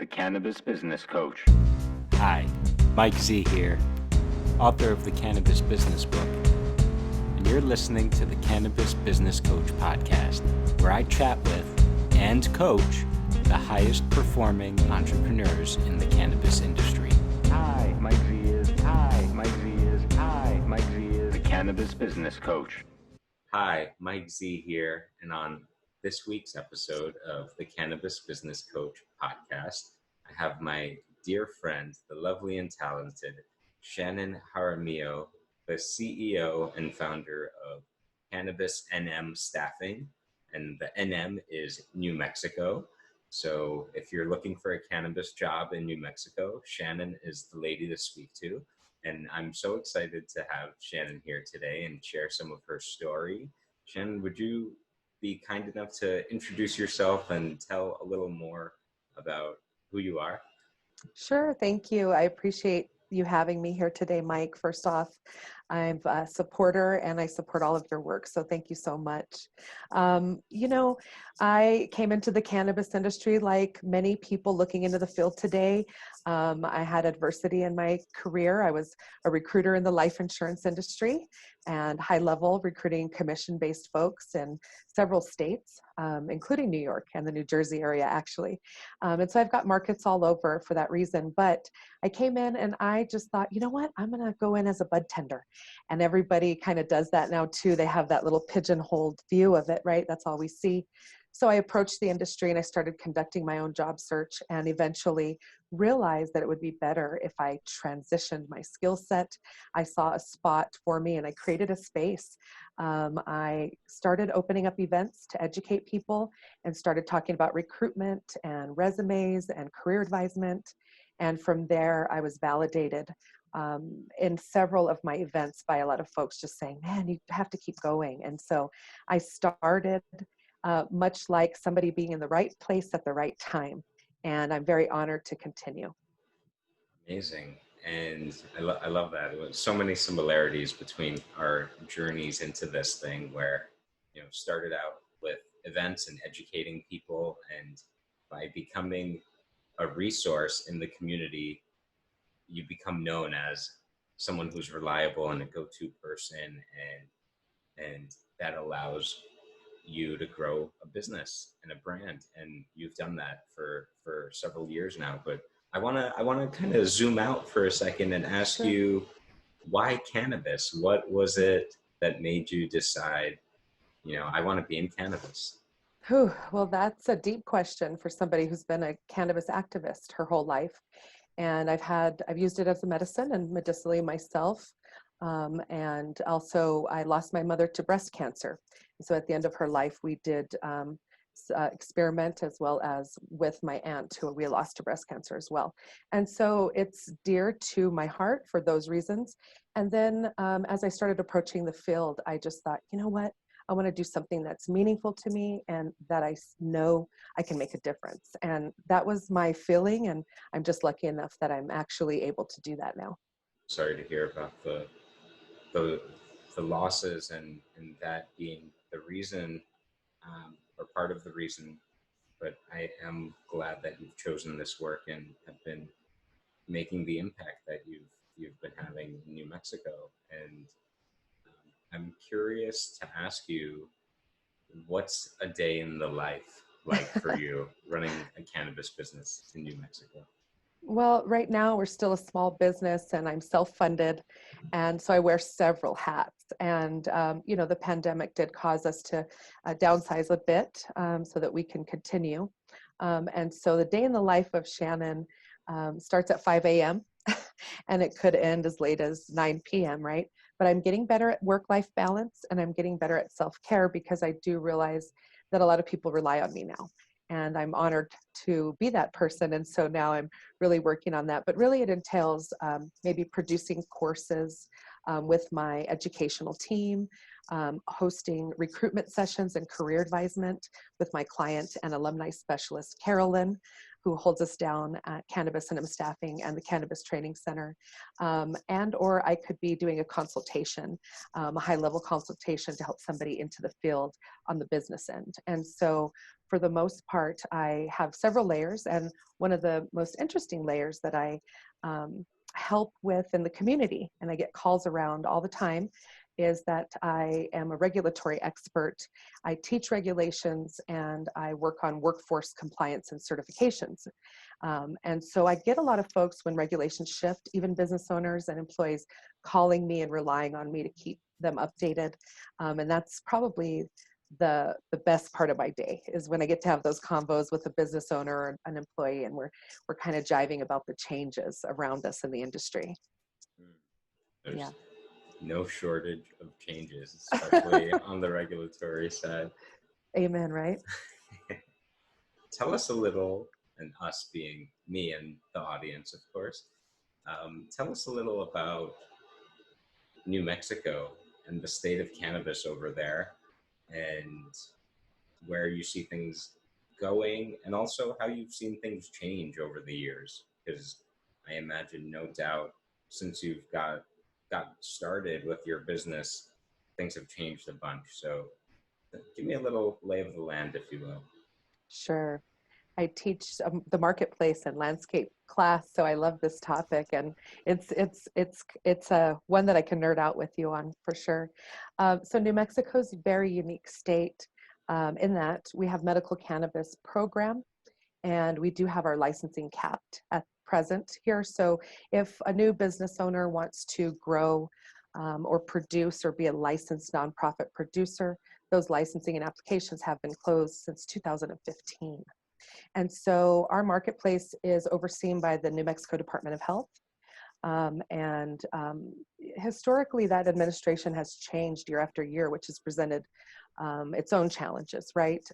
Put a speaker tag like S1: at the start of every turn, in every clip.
S1: the Cannabis Business Coach.
S2: Hi, Mike Z here, author of the Cannabis Business Book, and you're listening to the Cannabis Business Coach podcast, where I chat with and coach the highest performing entrepreneurs in the cannabis industry.
S1: Hi, Mike Z is the Cannabis Business Coach.
S2: Hi, Mike Z here, and on this week's episode of the Cannabis Business Coach podcast, I have my dear friend, the lovely and talented Shanon Jaramillo, the CEO and founder of Cannabis NM Staffing, and the NM is New Mexico. So if you're looking for a cannabis job in New Mexico, Shanon is the lady to speak to. And I'm so excited to have Shanon here today and share some of her story. Shanon, would you be kind enough to introduce yourself and tell a little more about who you are?
S3: Sure. Thank you. I appreciate you having me here today, Mike. First off, I'm a supporter and I support all of your work. So thank you so much. I came into the cannabis industry like many people looking into the field today. I had adversity in my career. I was a recruiter in the life insurance industry and high-level recruiting commission-based folks in several states, including New York and the New Jersey area, actually. And so I've got markets all over for that reason. But I came in and I just thought, you know what, I'm going to go in as a bud tender. And everybody kind of does that now too. They have that little pigeonholed view of it, right? That's all we see. So I approached the industry and I started conducting my own job search and eventually realized that it would be better if I transitioned my skill set. I saw a spot for me and I created a space. I started opening up events to educate people and started talking about recruitment and resumes and career advisement. And from there, I was validated in several of my events by a lot of folks just saying, man, you have to keep going. And so I started much like somebody being in the right place at the right time. And I'm very honored to continue.
S2: Amazing. And I love that. There was so many similarities between our journeys into this thing where, started out with events and educating people, and by becoming a resource in the community, you become known as someone who's reliable and a go-to person, and that allows you to grow a business and a brand, and you've done that for several years now. But I want to kind of zoom out for a second and ask
S3: Sure.
S2: you, why cannabis? What was it that made you decide, I want to be in cannabis?
S3: Well, that's a deep question for somebody who's been a cannabis activist her whole life. And I've used it as a medicine and medicinally myself. And also I lost my mother to breast cancer. So at the end of her life, we did experiment as well as with my aunt who we lost to breast cancer as well. And so it's dear to my heart for those reasons. And then as I started approaching the field, I just thought, you know what? I want to do something that's meaningful to me and that I know I can make a difference. And that was my feeling. And I'm just lucky enough that I'm actually able to do that now.
S2: Sorry to hear about the losses and that being the reason, or part of the reason, but I am glad that you've chosen this work and have been making the impact that you've been having in New Mexico. And I'm curious to ask you, what's a day in the life like for you running a cannabis business in New Mexico?
S3: Well, right now we're still a small business and I'm self-funded. And so I wear several hats. And, the pandemic did cause us to downsize a bit so that we can continue. And so the day in the life of Shanon starts at 5 a.m. and it could end as late as 9 p.m., right? But I'm getting better at work-life balance and I'm getting better at self-care because I do realize that a lot of people rely on me now. And I'm honored to be that person. And so now I'm really working on that. But really it entails maybe producing courses with my educational team, hosting recruitment sessions and career advisement with my client and alumni specialist, Carolyn, who holds us down at Cannabis NM Staffing and the Cannabis Training Center. Or I could be doing a consultation, a high-level consultation to help somebody into the field on the business end. And so for the most part, I have several layers, and one of the most interesting layers that I help with in the community, and I get calls around all the time, is that I am a regulatory expert. I teach regulations and I work on workforce compliance and certifications. And so I get a lot of folks when regulations shift, even business owners and employees calling me and relying on me to keep them updated. And that's probably the best part of my day, is when I get to have those convos with a business owner or an employee, and we're kind of jiving about the changes around us in the industry.
S2: There's
S3: Yeah.
S2: no shortage of changes, especially on the regulatory side.
S3: Amen, right?
S2: Tell us a little, and us being me and the audience, of course, tell us a little about New Mexico and the state of cannabis over there, and where you see things going, and also how you've seen things change over the years. Because I imagine, no doubt, since you've got started with your business, things have changed a bunch. So give me a little lay of the land, if you will.
S3: Sure. I teach the marketplace and landscape class, so I love this topic, and it's one that I can nerd out with you on for sure. So New Mexico's a very unique state in that we have medical cannabis program, and we do have our licensing capped at present here. So if a new business owner wants to grow or produce or be a licensed nonprofit producer, those licensing and applications have been closed since 2015. And so our marketplace is overseen by the New Mexico Department of Health. Historically, that administration has changed year after year, which has presented its own challenges, right?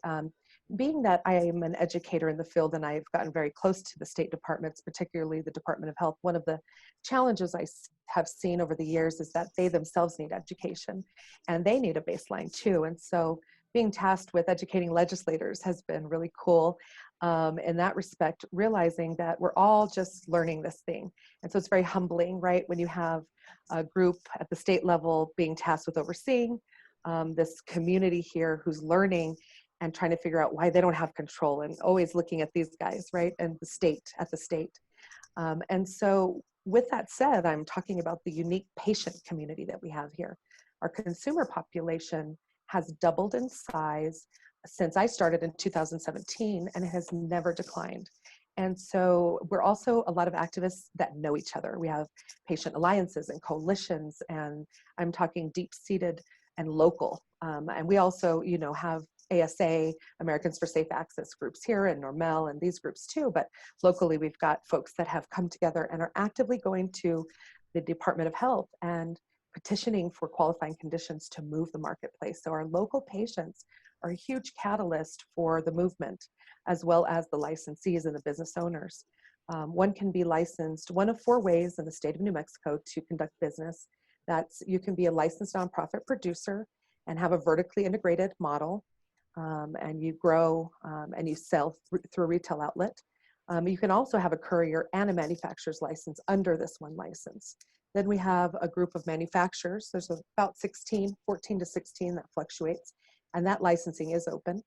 S3: Being that I am an educator in the field and I've gotten very close to the state departments, particularly the Department of Health, one of the challenges I have seen over the years is that they themselves need education, and they need a baseline too. And so being tasked with educating legislators has been really cool in that respect, realizing that we're all just learning this thing. And so it's very humbling, right, when you have a group at the state level being tasked with overseeing this community here who's learning and trying to figure out why they don't have control, and always looking at these guys, right, and the state, at the state. And so with that said, I'm talking about the unique patient community that we have here. Our consumer population has doubled in size since I started in 2017, and it has never declined. And so we're also a lot of activists that know each other. We have patient alliances and coalitions, and I'm talking deep-seated and local. And we also, have ASA, Americans for Safe Access groups here, and Normel, and these groups too. But locally, we've got folks that have come together and are actively going to the Department of Health and petitioning for qualifying conditions to move the marketplace. So our local patients are a huge catalyst for the movement, as well as the licensees and the business owners. One can be licensed one of 4 ways in the state of New Mexico to conduct business. That's, you can be a licensed nonprofit producer and have a vertically integrated model, and you grow and you sell through a retail outlet. You can also have a courier and a manufacturer's license under this one license. Then we have a group of manufacturers. There's about 14 to 16, that fluctuates, and that licensing is open.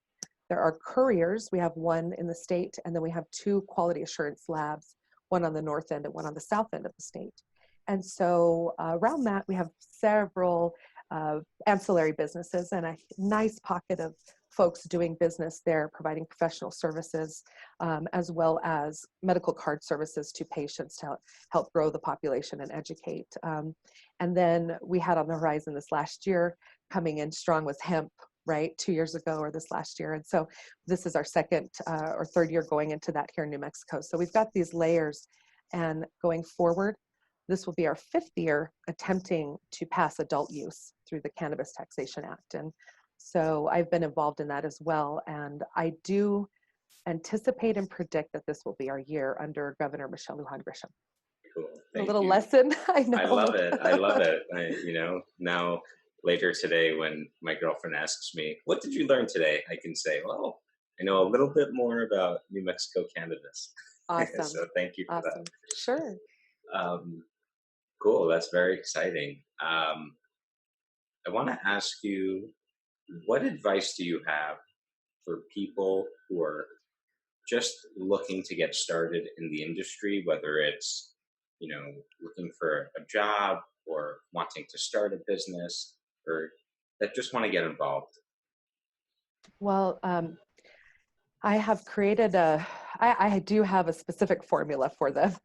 S3: There are couriers. We have one in the state, and then we have 2 quality assurance labs, one on the north end and one on the south end of the state. And so around that, we have several ancillary businesses and a nice pocket of folks doing business there, providing professional services, as well as medical card services to patients to help grow the population and educate. And then we had on the horizon this last year, coming in strong, was hemp, right, 2 years ago or this last year. And so this is our second or third year going into that here in New Mexico. So we've got these layers, and going forward, this will be our 5th year attempting to pass adult use through the Cannabis Taxation Act. And so I've been involved in that as well. And I do anticipate and predict that this will be our year under Governor Michelle Lujan Grisham.
S2: Cool.
S3: A little lesson. I know.
S2: I love it. I love it. Now later today, when my girlfriend asks me, "What did you learn today?" I can say, "Well, I know a little bit more about New Mexico cannabis."
S3: Awesome.
S2: So thank you for that.
S3: Sure.
S2: Cool. That's very exciting. I want to ask you, what advice do you have for people who are just looking to get started in the industry, whether it's, looking for a job or wanting to start a business or that just want to get involved?
S3: Well, I have created I do have a specific formula for them,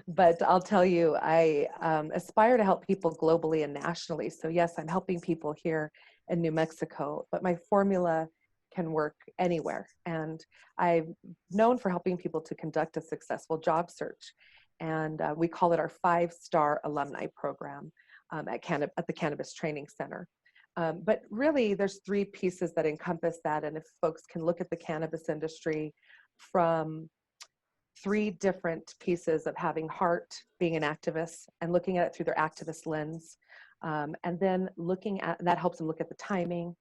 S3: but I'll tell you, I aspire to help people globally and nationally. So yes, I'm helping people here in New Mexico, but my formula can work anywhere. And I'm known for helping people to conduct a successful job search. And we call it our 5-star alumni program at the Cannabis Training Center. But really, there's 3 pieces that encompass that. And if folks can look at the cannabis industry from 3 different pieces of having heart, being an activist, and looking at it through their activist lens, and then that helps them look at the timing,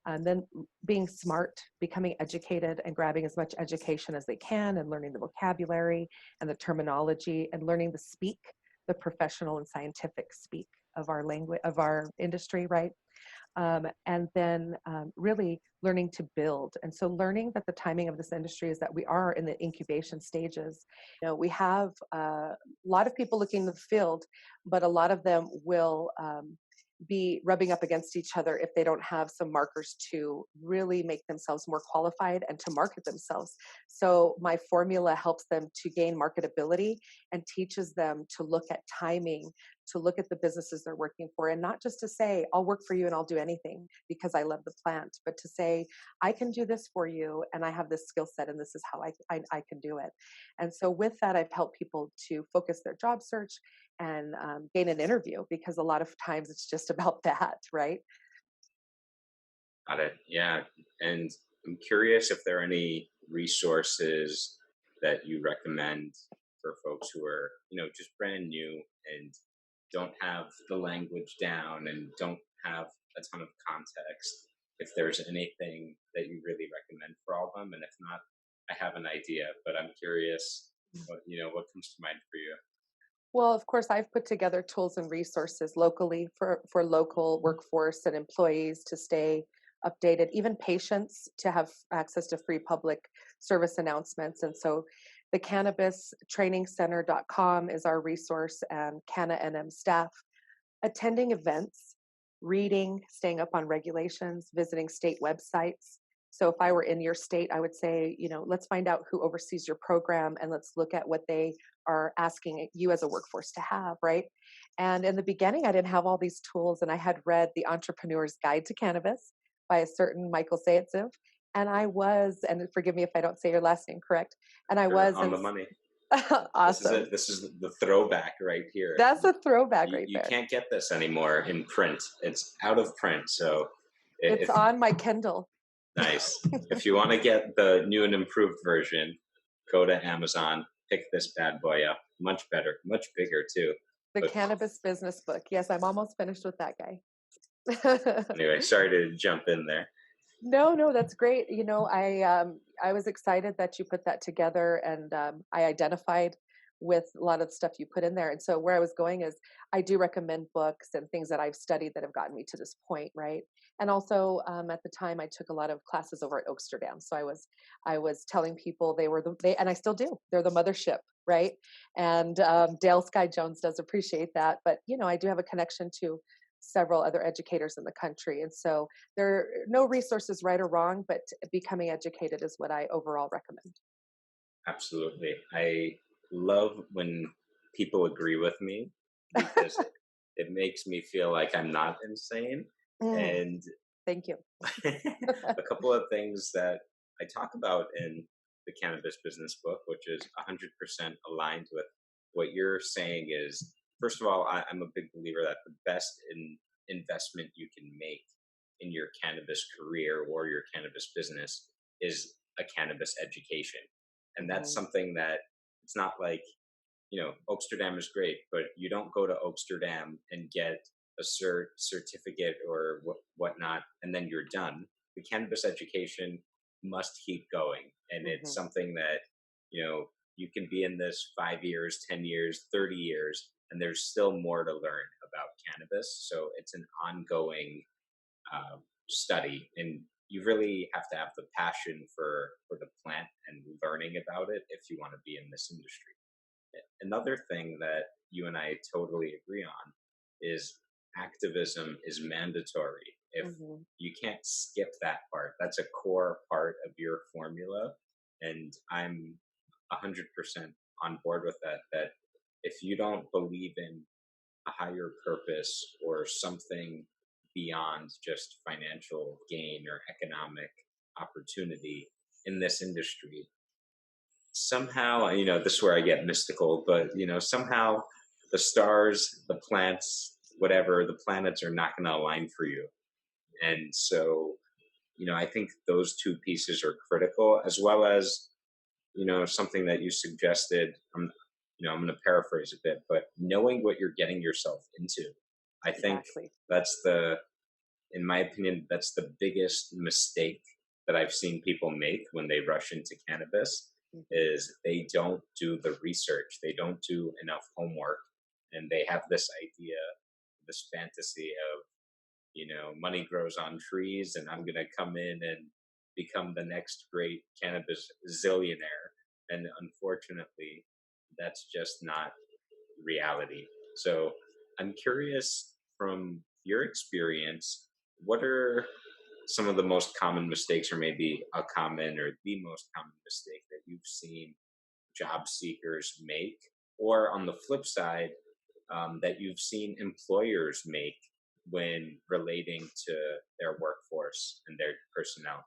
S3: and then being smart, becoming educated, and grabbing as much education as they can, and learning the vocabulary and the terminology, and learning to speak the professional and scientific speak of our language, of our industry, right? And then really learning to build. And so learning that the timing of this industry is that we are in the incubation stages. We have a lot of people looking in the field, but a lot of them will be rubbing up against each other if they don't have some markers to really make themselves more qualified and to market themselves. So my formula helps them to gain marketability and teaches them to look at timing, to look at the businesses they're working for, and not just to say, I'll work for you and I'll do anything because I love the plant, but to say, I can do this for you and I have this skill set and this is how I can do it. And so with that, I've helped people to focus their job search and gain an interview, because a lot of times it's just about that, right?
S2: Got it. Yeah. And I'm curious if there are any resources that you recommend for folks who are, just brand new and don't have the language down and don't have a ton of context. If there's anything that you really recommend for all of them, and if not, I have an idea, but I'm curious what comes to mind for you.
S3: Well, of course, I've put together tools and resources locally for local workforce and employees to stay updated, even patients to have access to free public service announcements. And so the cannabistrainingcenter.com is our resource, and Canna NM staff attending events, reading, staying up on regulations, visiting state websites. So if I were in your state, I would say, let's find out who oversees your program and let's look at what they are asking you as a workforce to have, right? And in the beginning, I didn't have all these tools, and I had read The Entrepreneur's Guide to Cannabis by a certain Michael Zaytsev. And and forgive me if I don't say your last name correct, and I
S2: You're
S3: was
S2: on the money.
S3: Awesome.
S2: This is the throwback right here.
S3: That's a throwback right
S2: You
S3: there.
S2: can't get this anymore in print. It's out of print. So
S3: It's on my Kindle.
S2: Nice. If you want to get the new and improved version, go to Amazon, pick this bad boy up. Much better, much bigger too.
S3: The Cannabis Business book. Yes, I'm almost finished with that guy.
S2: Anyway, sorry to jump in there.
S3: No, that's great. I was excited that you put that together, and I identified with a lot of the stuff you put in there. And so where I was going is, I do recommend books and things that I've studied that have gotten me to this point, right? And also at the time, I took a lot of classes over at Oaksterdam. So I was telling people and I still do. They're the mothership, right? And Dale Sky Jones does appreciate that. But I do have a connection to several other educators in the country. And so there are no resources right or wrong, but becoming educated is what I overall recommend.
S2: Absolutely. I love when people agree with me, because it makes me feel like I'm not insane. And
S3: thank you.
S2: a couple of things that I talk about in the Cannabis Business book, which is 100% aligned with what you're saying, is, first of all, I'm a big believer that the best investment you can make in your cannabis career or your cannabis business is a cannabis education. And that's something that, it's not like, Oaksterdam is great, but you don't go to Oaksterdam and get a certificate or whatnot, and then you're done. The cannabis education must keep going. And it's something that, you can be in this 5 years, 10 years, 30 years, and there's still more to learn about cannabis. So it's an ongoing study. And you really have to have the passion for the plant and learning about it if you want to be in this industry. Another thing that you and I totally agree on is activism is mandatory. If
S3: Hmm.
S2: you can't skip that part, that's a core part of your formula. And I'm 100% on board with that. That if you don't believe in a higher purpose or something beyond just financial gain or economic opportunity in this industry, somehow, this is where I get mystical, but somehow the stars, the plants, whatever, the planets are not going to align for you. And so, I think those two pieces are critical, as well as, something that you suggested. I'm going to paraphrase a bit, but knowing what you're getting yourself into. I think
S3: Exactly.
S2: that's in my opinion, that's the biggest mistake that I've seen people make when they rush into cannabis
S3: Mhm.
S2: is they don't do the research. They don't do enough homework, and they have this idea, this fantasy of, money grows on trees and I'm going to come in and become the next great cannabis zillionaire. And unfortunately, that's just not reality. So I'm curious from your experience, what are some of the most common mistakes, or maybe a common or the most common mistake that you've seen job seekers make? Or on the flip side, that you've seen employers make when relating to their workforce and their personnel?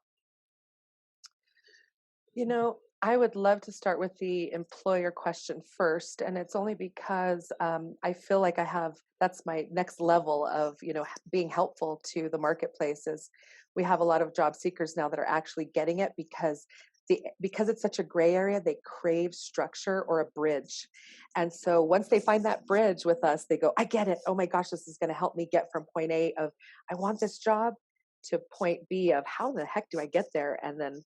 S3: I would love to start with the employer question first, and it's only because I feel like that's my next level of, being helpful to the marketplace. Is we have a lot of job seekers now that are actually getting it because it's such a gray area, they crave structure or a bridge. And so once they find that bridge with us, they go, I get it. Oh my gosh, this is going to help me get from point A of I want this job to point B of how the heck do I get there? And then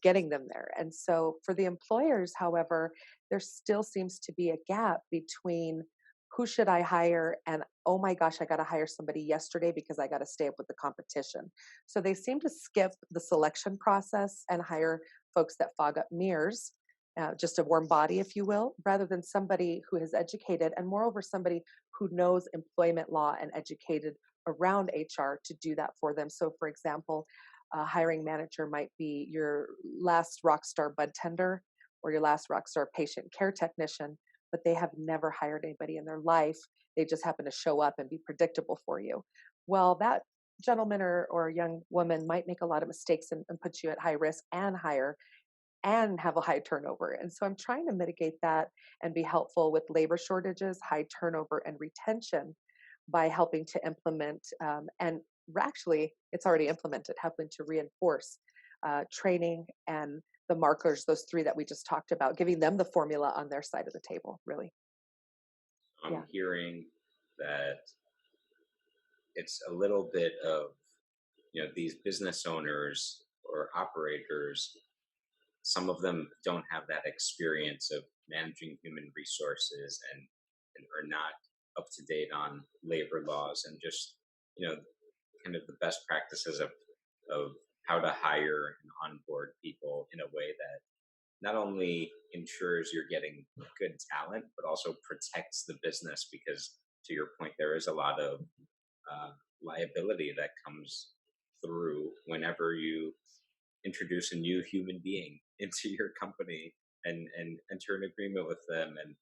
S3: getting them there. And so for the employers, however, there still seems to be a gap between who should I hire and, oh my gosh, I got to hire somebody yesterday because I got to stay up with the competition. So they seem to skip the selection process and hire folks that fog up mirrors, just a warm body, if you will, rather than somebody who is educated and moreover somebody who knows employment law and educated around HR to do that for them. So for example, a hiring manager might be your last rock star bud tender or your last rock star patient care technician, but they have never hired anybody in their life. They just happen to show up and be predictable for you. Well, that gentleman or young woman might make a lot of mistakes and put you at high risk and hire and have a high turnover. And so I'm trying to mitigate that and be helpful with labor shortages, high turnover, and retention by helping to implement and actually it's already implemented, helping to reinforce training and the markers, those three that we just talked about, giving them the formula on their side of the table, really.
S2: I'm
S3: Yeah.
S2: hearing that it's a little bit of, these business owners or operators, some of them don't have that experience of managing human resources and are not up to date on labor laws and just, you know, kind of the best practices of how to hire and onboard people in a way that not only ensures you're getting good talent, but also protects the business because, to your point, there is a lot of uh, liability that comes through whenever you introduce a new human being into your company and enter an agreement with them. And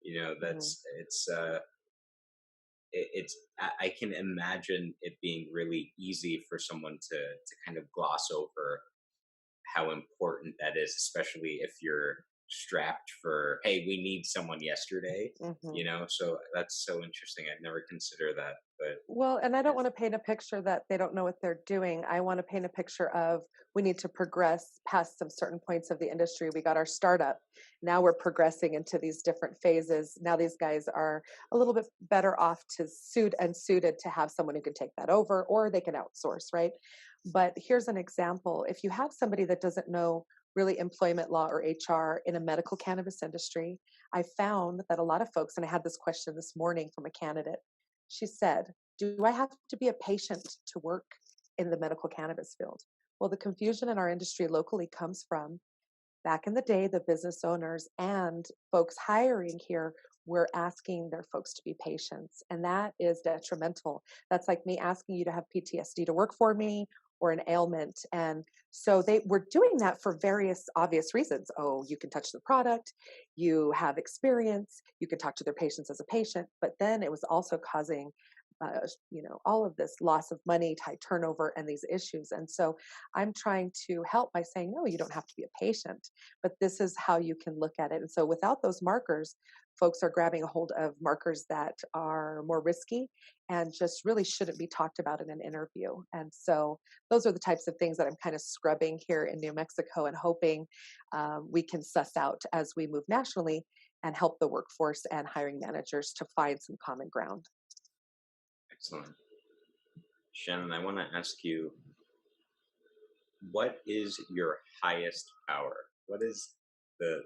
S3: Hmm.
S2: that's it's I can imagine it being really easy for someone to kind of gloss over how important that is, especially if you're strapped for, hey, we need someone yesterday.
S3: Hmm.
S2: So that's so interesting. I'd never consider that, but
S3: Well, and I don't
S2: it's
S3: want to paint a picture that they don't know what they're doing. I want to paint a picture of we need to progress past some certain points of the industry. We got our startup. Now we're progressing into these different phases. Now these guys are a little bit better off to suited to have someone who can take that over or they can outsource, right? But here's an example. If you have somebody that doesn't know really employment law or HR in a medical cannabis industry, I found that a lot of folks, and I had this question this morning from a candidate, she said, do I have to be a patient to work in the medical cannabis field? Well, the confusion in our industry locally comes from back in the day, the business owners and folks hiring here were asking their folks to be patients, and that is detrimental. That's like me asking you to have PTSD to work for me or an ailment. And so they were doing that for various obvious reasons. Oh, you can touch the product, you have experience, you can talk to their patients as a patient, but then it was also causing all of this loss of money, high turnover, and these issues. And so I'm trying to help by saying, no, you don't have to be a patient, but this is how you can look at it. And so without those markers, folks are grabbing a hold of markers that are more risky and just really shouldn't be talked about in an interview. And so those are the types of things that I'm kind of scrubbing here in New Mexico and hoping we can suss out as we move nationally and help the workforce and hiring managers to find some common ground.
S2: Excellent. Shannon, I want to ask you, what is your highest power? What is the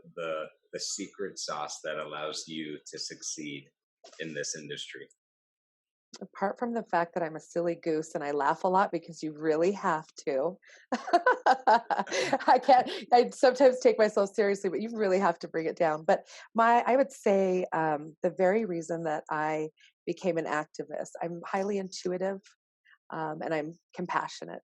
S2: secret sauce that allows you to succeed in this industry?
S3: Apart from the fact that I'm a silly goose and I laugh a lot because you really have to. I sometimes take myself seriously, but you really have to bring it down. But I would say the very reason that I became an activist, I'm highly intuitive and I'm compassionate.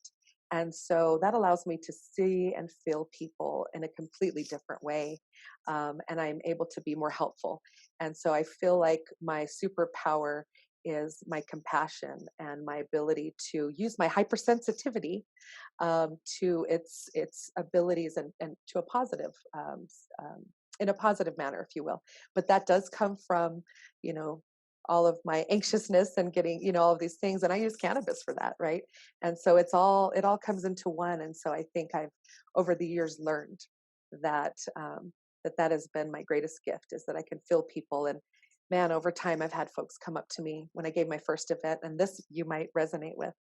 S3: And so that allows me to see and feel people in a completely different way. And I'm able to be more helpful. And so I feel like my superpower is my compassion and my ability to use my hypersensitivity to its abilities and to a positive in a positive manner, if you will. But that does come from, all of my anxiousness and getting, all of these things. And I use cannabis for that. Right. And so it all comes into one. And so I think I've over the years learned that, that has been my greatest gift, is that I can feel people. And man, over time, I've had folks come up to me when I gave my first event, and this you might resonate with.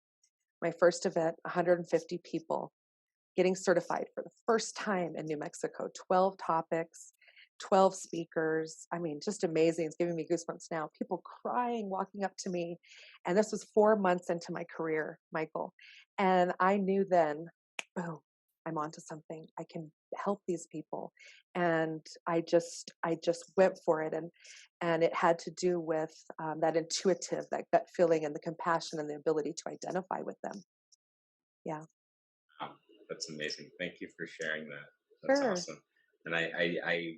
S3: My first event, 150 people getting certified for the first time in New Mexico, 12 topics, 12 speakers. I mean, just amazing. It's giving me goosebumps now. People crying, walking up to me. And this was 4 months into my career, Michael. And I knew then, boom, I'm onto something. I can help these people. And I just went for it. And it had to do with that intuitive, that gut feeling and the compassion and the ability to identify with them. Yeah.
S2: Wow, that's amazing. Thank you for sharing that. That's
S3: Sure.
S2: awesome. And I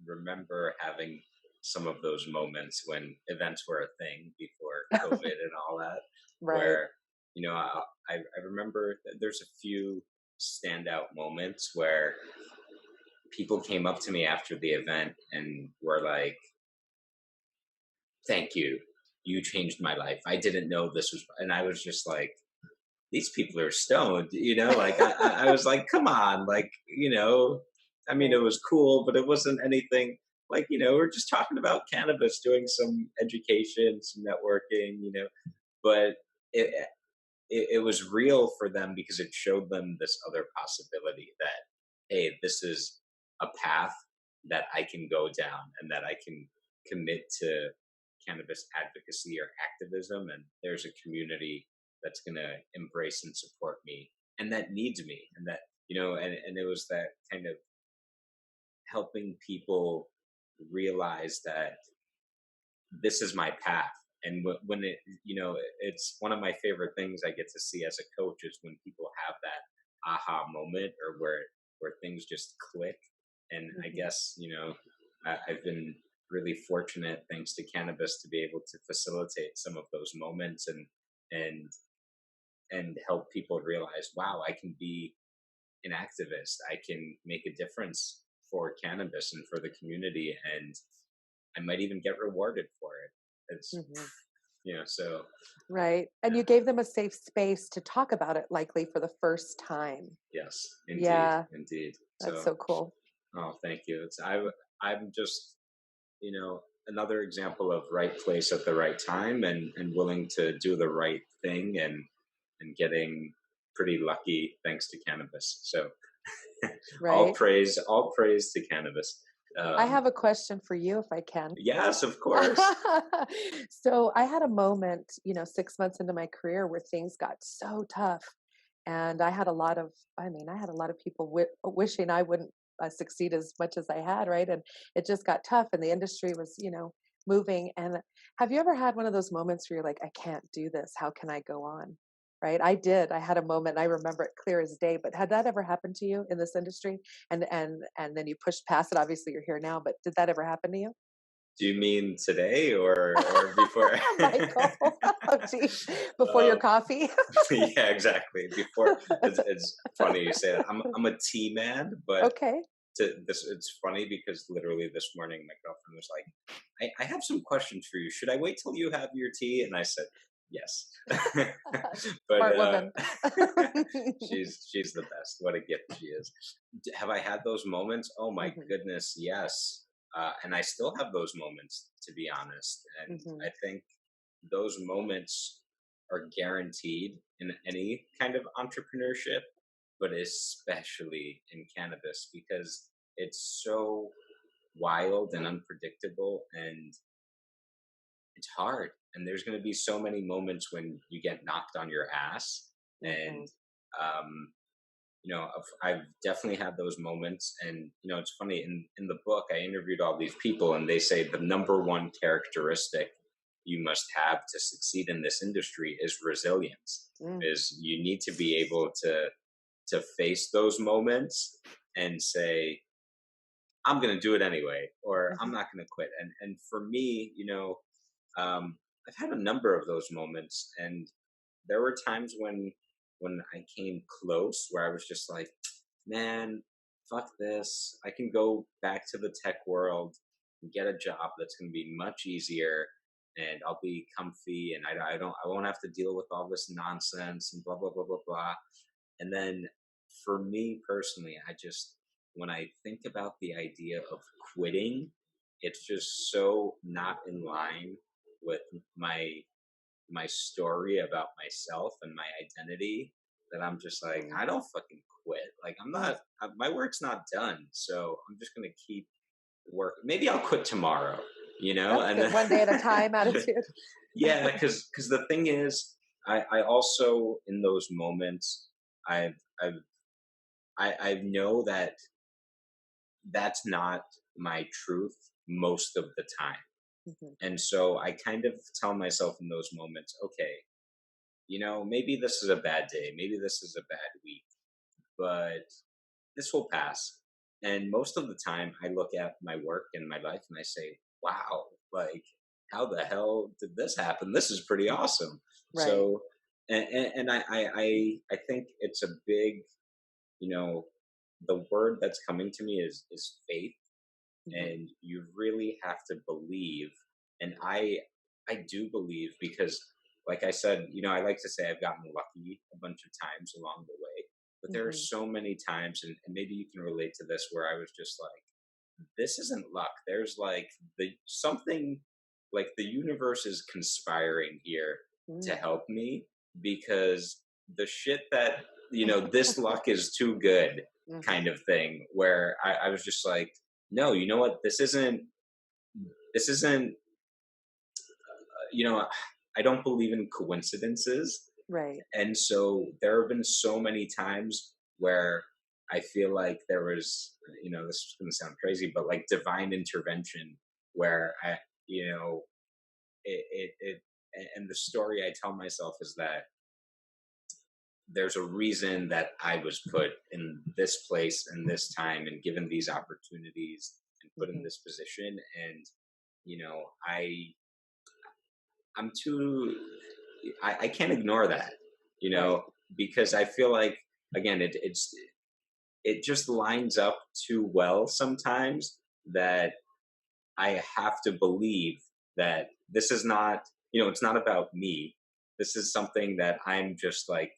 S2: remember having some of those moments when events were a thing before COVID and all that,
S3: Right.
S2: where, I remember there's a few standout moments where people came up to me after the event and were like, thank you. You changed my life. I didn't know this was, and I was just like, these people are stoned, like I was like, come on, like, I mean, it was cool, but it wasn't anything like, we're just talking about cannabis, doing some education, some networking, but it was real for them because it showed them this other possibility that, hey, this is a path that I can go down and that I can commit to cannabis advocacy or activism. And there's a community that's going to embrace and support me and that needs me. And that, and it was that kind of helping people realize that this is my path. And when it, it's one of my favorite things I get to see as a coach is when people have that aha moment or where things just click. And I guess, I've been really fortunate, thanks to cannabis, to be able to facilitate some of those moments and help people realize, wow, I can be an activist. I can make a difference for cannabis and for the community, and I might even get rewarded for it. It's, so.
S3: Right. And you gave them a safe space to talk about it, likely for the first time.
S2: Yes, indeed.
S3: Yeah.
S2: Indeed.
S3: That's so cool.
S2: Oh, thank you. I'm just, another example of right place at the right time and willing to do the right thing and getting pretty lucky thanks to cannabis. So
S3: Right.
S2: all praise to cannabis.
S3: I have a question for you, if I can.
S2: Yes, of course.
S3: So I had a moment, 6 months into my career where things got so tough. And I had a lot of, I had a lot of people wishing I wouldn't succeed as much as I had, right? And it just got tough, and the industry was, moving. And have you ever had one of those moments where you're like, I can't do this. How can I go on? Right? I did. I had a moment. I remember it clear as day. But had that ever happened to you in this industry? And then you pushed past it. Obviously, you're here now. But did that ever happen to you?
S2: Do you mean today or before?
S3: Michael, oh, geez. Before your coffee.
S2: Yeah, exactly. Before, it's funny you say that. I'm a tea man, but
S3: Okay.
S2: it's funny because literally this morning my girlfriend was like, I have some questions for you. Should I wait till you have your tea? And I said, yes.
S3: Smart
S2: But
S3: woman.
S2: she's the best. What a gift she is. Have I had those moments? Oh my
S3: Mhm.
S2: goodness, yes. And I still have those moments, to be honest. And
S3: Mhm.
S2: I think those moments are guaranteed in any kind of entrepreneurship, but especially in cannabis because it's so wild and unpredictable and it's hard. And there's going to be so many moments when you get knocked on your ass. And,
S3: Mhm.
S2: um, I've definitely had those moments. And, it's funny in the book, I interviewed all these people and they say the number one characteristic you must have to succeed in this industry is resilience,
S3: Mm.
S2: is you need to be able to face those moments and say, I'm going to do it anyway, or I'm
S3: Mhm.
S2: not going to quit. And for me, I've had a number of those moments, and there were times when I came close where I was just like, man, fuck this. I can go back to the tech world and get a job that's going to be much easier and I'll be comfy and I won't have to deal with all this nonsense and blah, blah, blah, blah, blah. And then for me personally, when I think about the idea of quitting, it's just so not in line with my story about myself and my identity that I'm just like,
S3: Mm.
S2: I don't fucking quit. Like my work's not done. So I'm just going to keep working. Maybe I'll quit tomorrow,
S3: That's
S2: and
S3: good. One day at a time
S2: then,
S3: attitude.
S2: yeah, cause the thing is, I also, in those moments, I've, I've, I know that that's not my truth most of the time.
S3: Mhm.
S2: And so I kind of tell myself in those moments, okay, maybe this is a bad day, maybe this is a bad week, but this will pass. And most of the time, I look at my work and my life and I say, wow, like, how the hell did this happen? This is pretty awesome.
S3: Right.
S2: So, and I think it's a big, you know, the word that's coming to me is faith,
S3: Mhm.
S2: and you really have to believe. And I do believe because, like I said, I like to say I've gotten lucky a bunch of times along the way, but there are
S3: Mhm.
S2: so many times, and maybe you can relate to this, where I was just like, this isn't luck. There's like the something, like the universe is conspiring here to
S3: Mm.
S2: help me, because the shit that, this luck is too good
S3: Mhm.
S2: kind of thing, where I was just like, no, you know what, this isn't you know I don't believe in coincidences.
S3: Right.
S2: And so there have been so many times where I feel like there was, this is going to sound crazy, but like divine intervention, where you know, and the story I tell myself is that there's a reason that I was put in this place and this time and given these opportunities and put in
S3: Mhm.
S2: this position. And, you know, I, I'm too, I can't ignore that,
S3: Right.
S2: because I feel like, again, it just lines up too well sometimes that I have to believe that this is not, it's not about me. This is something that I'm just like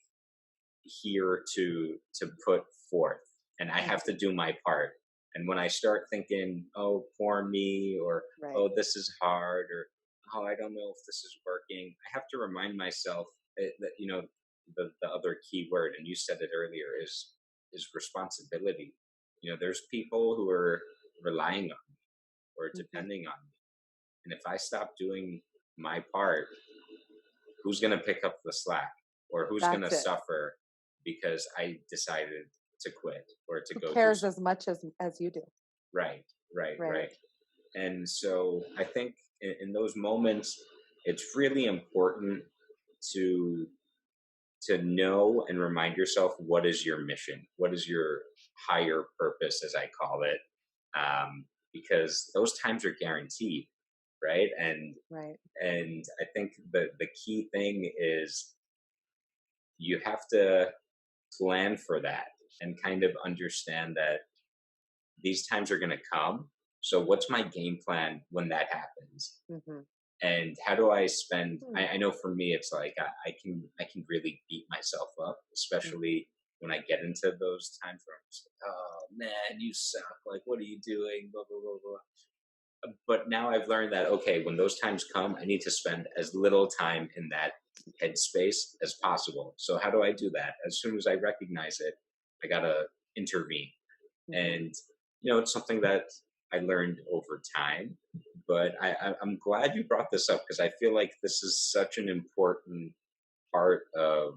S2: here to put forth, and I have to
S3: Mhm.
S2: do my part. And when I start thinking, oh, poor me, or
S3: Right.
S2: oh, this is hard, or oh, I don't know if this is working, I have to remind myself that, the other key word, and you said it earlier, is responsibility. There's people who are relying on me or
S3: Mhm.
S2: depending on me, and if I stop doing my part, who's going to pick up the slack, or who's going to
S3: That's it.
S2: suffer because I decided to quit or to
S3: Who
S2: go do
S3: cares
S2: something.
S3: as much as you do?
S2: Right, right,
S3: Right.
S2: right. And so I think in those moments, it's really important to know and remind yourself what is your mission, what is your higher purpose, as I call it, because those times are guaranteed, right?
S3: Right.
S2: And I think the key thing is you have to plan for that and kind of understand that these times are going to come. So what's my game plan when that happens?
S3: Mm-hmm.
S2: And how do I spend?
S3: Hmm.
S2: I know for me, it's like I can really beat myself up, especially when I get into those times where I'm just like, oh man, you suck. Like, what are you doing? Blah blah blah blah. But now I've learned that okay, when those times come, I need to spend as little time in that headspace as possible. So how do I do that? As soon as I recognize it, I gotta intervene.
S3: Mm-hmm.
S2: And it's something that I learned over time. But I'm glad you brought this up because I feel like this is such an important part of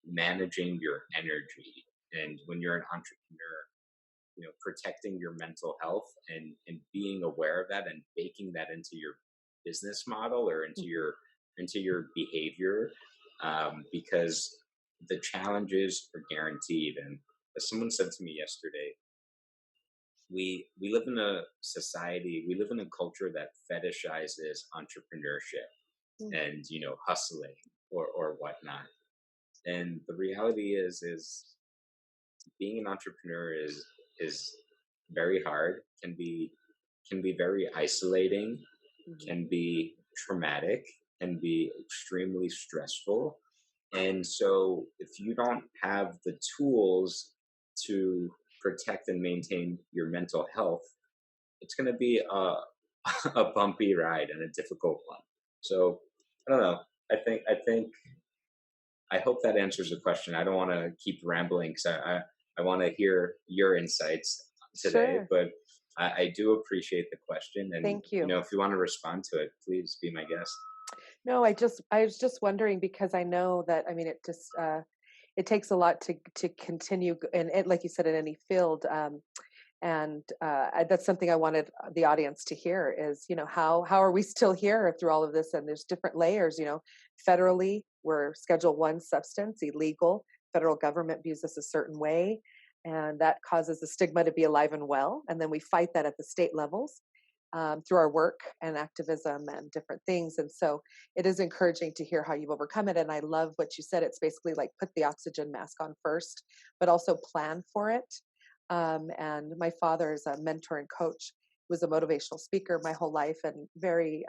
S2: managing your energy. And when you're an entrepreneur, protecting your mental health and being aware of that and baking that into your business model or
S3: Mm-hmm.
S2: into your behavior, because the challenges are guaranteed. And as someone said to me yesterday, we live in a society, we live in a culture that fetishizes entrepreneurship and hustling or whatnot. And the reality is being an entrepreneur is very hard, can be very isolating,
S3: Mm-hmm.
S2: can be traumatic, can be extremely stressful. And so if you don't have the tools to protect and maintain your mental health, it's going to be a bumpy ride and a difficult one. So I don't know. I think I hope that answers the question. I don't want to keep rambling because I want to hear your insights today,
S3: Sure.
S2: but I do appreciate the question. And,
S3: Thank you.
S2: if you want to respond to it, please be my guest.
S3: No, I was just wondering because I know that, I mean, it just it takes a lot to continue, and it, like you said, in any field. And that's something I wanted the audience to hear is, how are we still here through all of this? And there's different layers. Federally, we're Schedule 1 substance, illegal. Federal government views us a certain way, and that causes the stigma to be alive and well. And then we fight that at the state levels, through our work and activism and different things. And so it is encouraging to hear how you've overcome it. And I love what you said. It's basically like put the oxygen mask on first, but also plan for it. And my father is a mentor and coach. He was a motivational speaker my whole life and very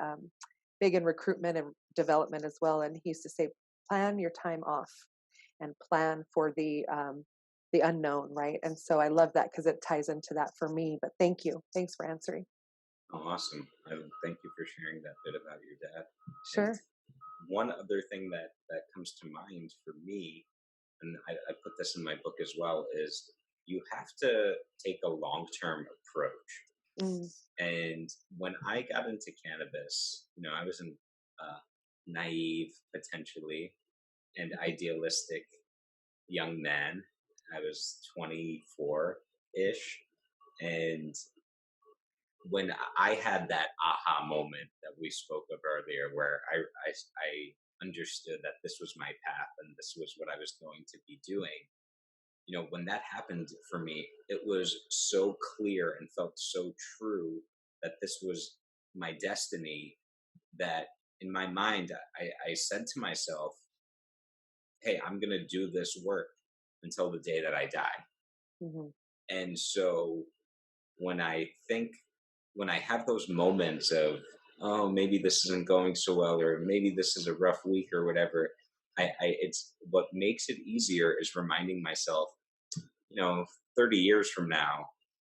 S3: big in recruitment and development as well. And he used to say, plan your time off and plan for the unknown, right? And so I love that because it ties into that for me. But thank you. Thanks for answering.
S2: Oh, awesome. Thank you for sharing that bit about your dad. And
S3: Sure.
S2: one other thing that comes to mind for me, and I put this in my book as well, is you have to take a long-term approach.
S3: Mm.
S2: And when I got into cannabis, I was a naive, potentially, and idealistic young man. I was 24 ish. And when I had that aha moment that we spoke of earlier, where I understood that this was my path and this was what I was going to be doing, when that happened for me, it was so clear and felt so true that this was my destiny that in my mind, I said to myself, hey, I'm going to do this work until the day that I die.
S3: Mm-hmm.
S2: And so when when I have those moments of, oh, maybe this isn't going so well, or maybe this is a rough week or whatever, it's what makes it easier is reminding myself, 30 years from now,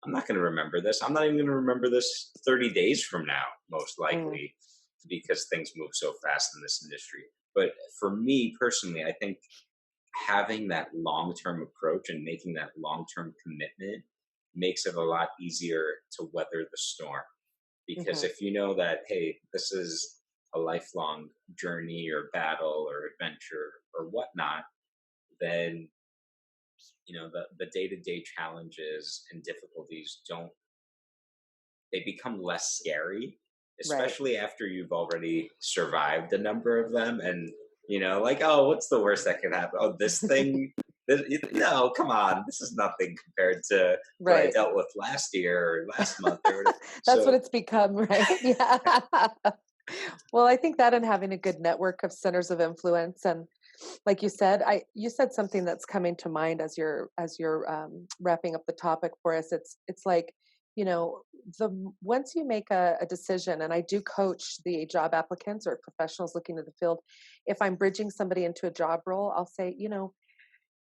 S2: I'm not going to remember this. I'm not even going to remember this 30 days from now, most
S3: Mm.
S2: likely, because things move so fast in this industry. But for me personally, I think having that long term approach and making that long term commitment makes it a lot easier to weather the storm. Because
S3: Mm-hmm.
S2: if you know that, hey, this is a lifelong journey or battle or adventure or whatnot, then, the day-to-day challenges and difficulties they become less scary,
S3: Right.
S2: especially after you've already survived a number of them. And, like, oh, what's the worst that could happen? Oh, this thing. No, come on. This is nothing compared to what I
S3: Right.
S2: dealt with last year or last month or whatever.
S3: That's what
S2: So,
S3: it's become, right? Yeah. Well, I think that and having a good network of centers of influence, and like you said something that's coming to mind as you're wrapping up the topic for us. It's like, you know, once you make a decision, and I do coach the job applicants or professionals looking to the field. If I'm bridging somebody into a job role, I'll say,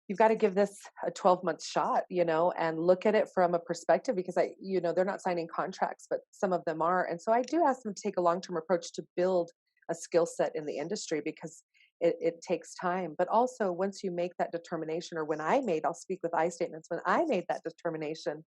S3: you've got to give this a 12-month shot, and look at it from a perspective, because they're not signing contracts, but some of them are. And so I do ask them to take a long-term approach to build a skill set in the industry, because it takes time. But also, once you make that determination, or I'll speak with I statements, when I made that determination,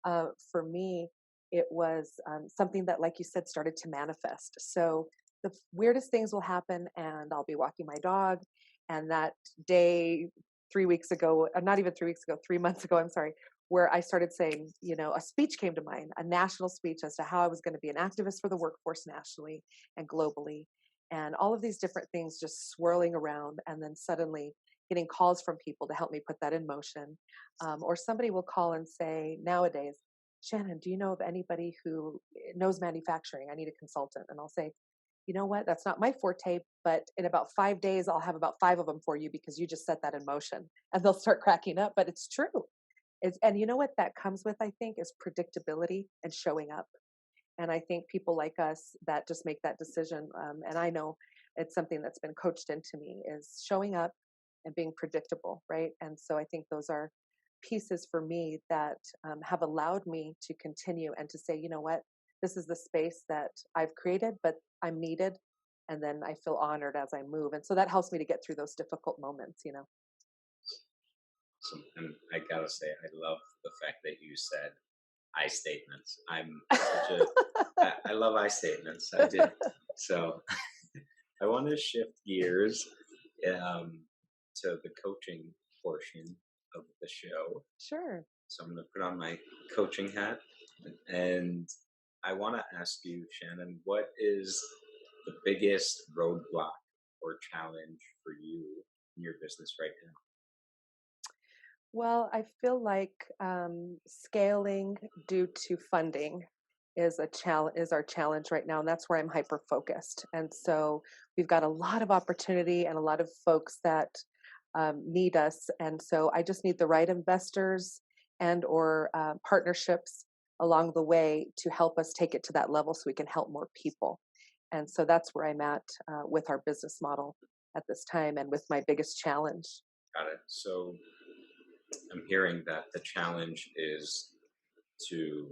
S3: for me, it was something that, like you said, started to manifest. So the weirdest things will happen, and I'll be walking my dog, and that day, 3 weeks ago, not even 3 weeks ago, 3 months ago, I'm sorry, where I started saying, a speech came to mind, a national speech as to how I was going to be an activist for the workforce nationally and globally. And all of these different things just swirling around, and then suddenly getting calls from people to help me put that in motion. Or somebody will call and say, nowadays, Shannon, do you know of anybody who knows manufacturing? I need a consultant. And I'll say, you know what? That's not my forte, but in about 5 days, I'll have about 5 of them for you, because you just set that in motion. And they'll start cracking up, but it's true. And you know what that comes with, I think, is predictability and showing up. And I think people like us that just make that decision, and I know it's something that's been coached into me, is showing up and being predictable, right? And so I think those are pieces for me that have allowed me to continue and to say, you know what, this is the space that I've created, but I'm needed. And then I feel honored as I move. And so that helps me to get through those difficult moments.
S2: And I gotta say, I love the fact that you said I statements. I love I statements. I do. So I want to shift gears to the coaching portion of the show.
S3: Sure.
S2: So I'm going to put on my coaching hat, and I want to ask you, Shannon, what is the biggest roadblock or challenge for you in your business right now?
S3: Well, I feel like scaling due to funding is our challenge right now, and that's where I'm hyper focused. And so we've got a lot of opportunity and a lot of folks that need us, and so I just need the right investors and or partnerships along the way to help us take it to that level, so we can help more people. And so that's where I'm at with our business model at this time, and with my biggest challenge.
S2: Got it. So I'm hearing that the challenge is to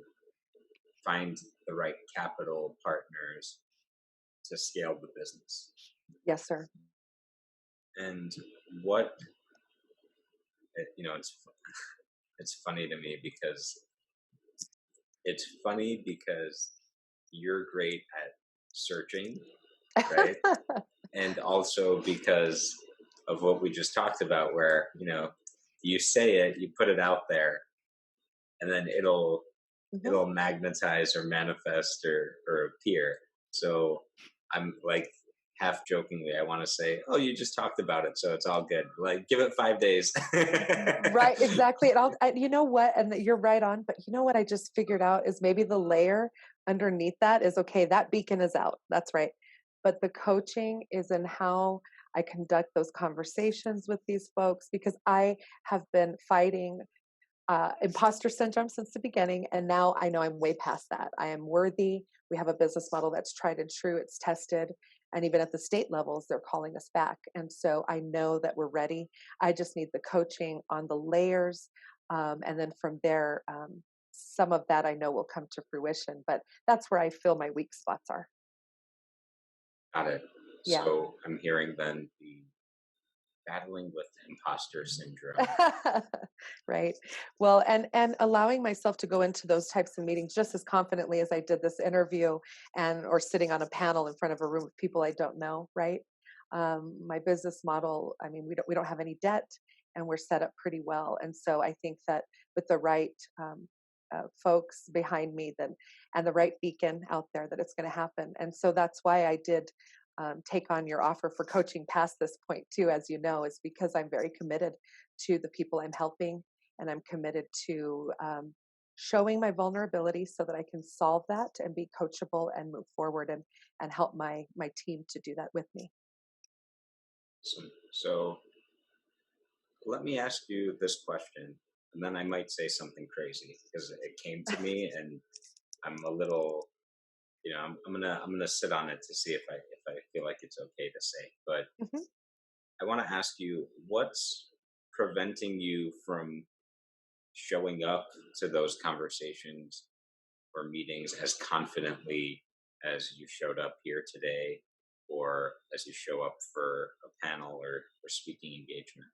S2: find the right capital partners to scale the business.
S3: Yes, sir.
S2: And what, it's funny to me because you're great at searching, right? And also because of what we just talked about, where, you say it, you put it out there, and then it'll magnetize or manifest or appear. So I'm like, half jokingly, I want to say, oh, you just talked about it, so it's all good. Like, give it 5 days.
S3: Right, exactly. You know what? And you're right on. But you know what I just figured out is maybe the layer underneath that is, okay, that beacon is out. That's right. But the coaching is in how I conduct those conversations with these folks, because I have been fighting imposter syndrome since the beginning. And now I know I'm way past that. I am worthy. We have a business model that's tried and true. It's tested. And even at the state levels, they're calling us back. And so I know that we're ready. I just need the coaching on the layers. And then from there, some of that I know will come to fruition. But that's where I feel my weak spots are.
S2: Got it.
S3: Yeah.
S2: So I'm hearing then the battling with imposter syndrome.
S3: Right. Well, and allowing myself to go into those types of meetings just as confidently as I did this interview, or sitting on a panel in front of a room of people I don't know. Right. My business model, I mean, we don't have any debt, and we're set up pretty well. And so I think that with the right folks behind me, then, and the right beacon out there, that it's going to happen. And so that's why I did take on your offer for coaching past this point too, as you know, is because I'm very committed to the people I'm helping, and I'm committed to showing my vulnerability so that I can solve that and be coachable and move forward and help my team to do that with me.
S2: So let me ask you this question, and then I might say something crazy because it came to me, and I'm a little, I'm gonna sit on it to see if I feel like it's okay to say. But
S3: Mhm.
S2: I want to ask you, what's preventing you from showing up to those conversations or meetings as confidently as you showed up here today, or as you show up for a panel or speaking engagement?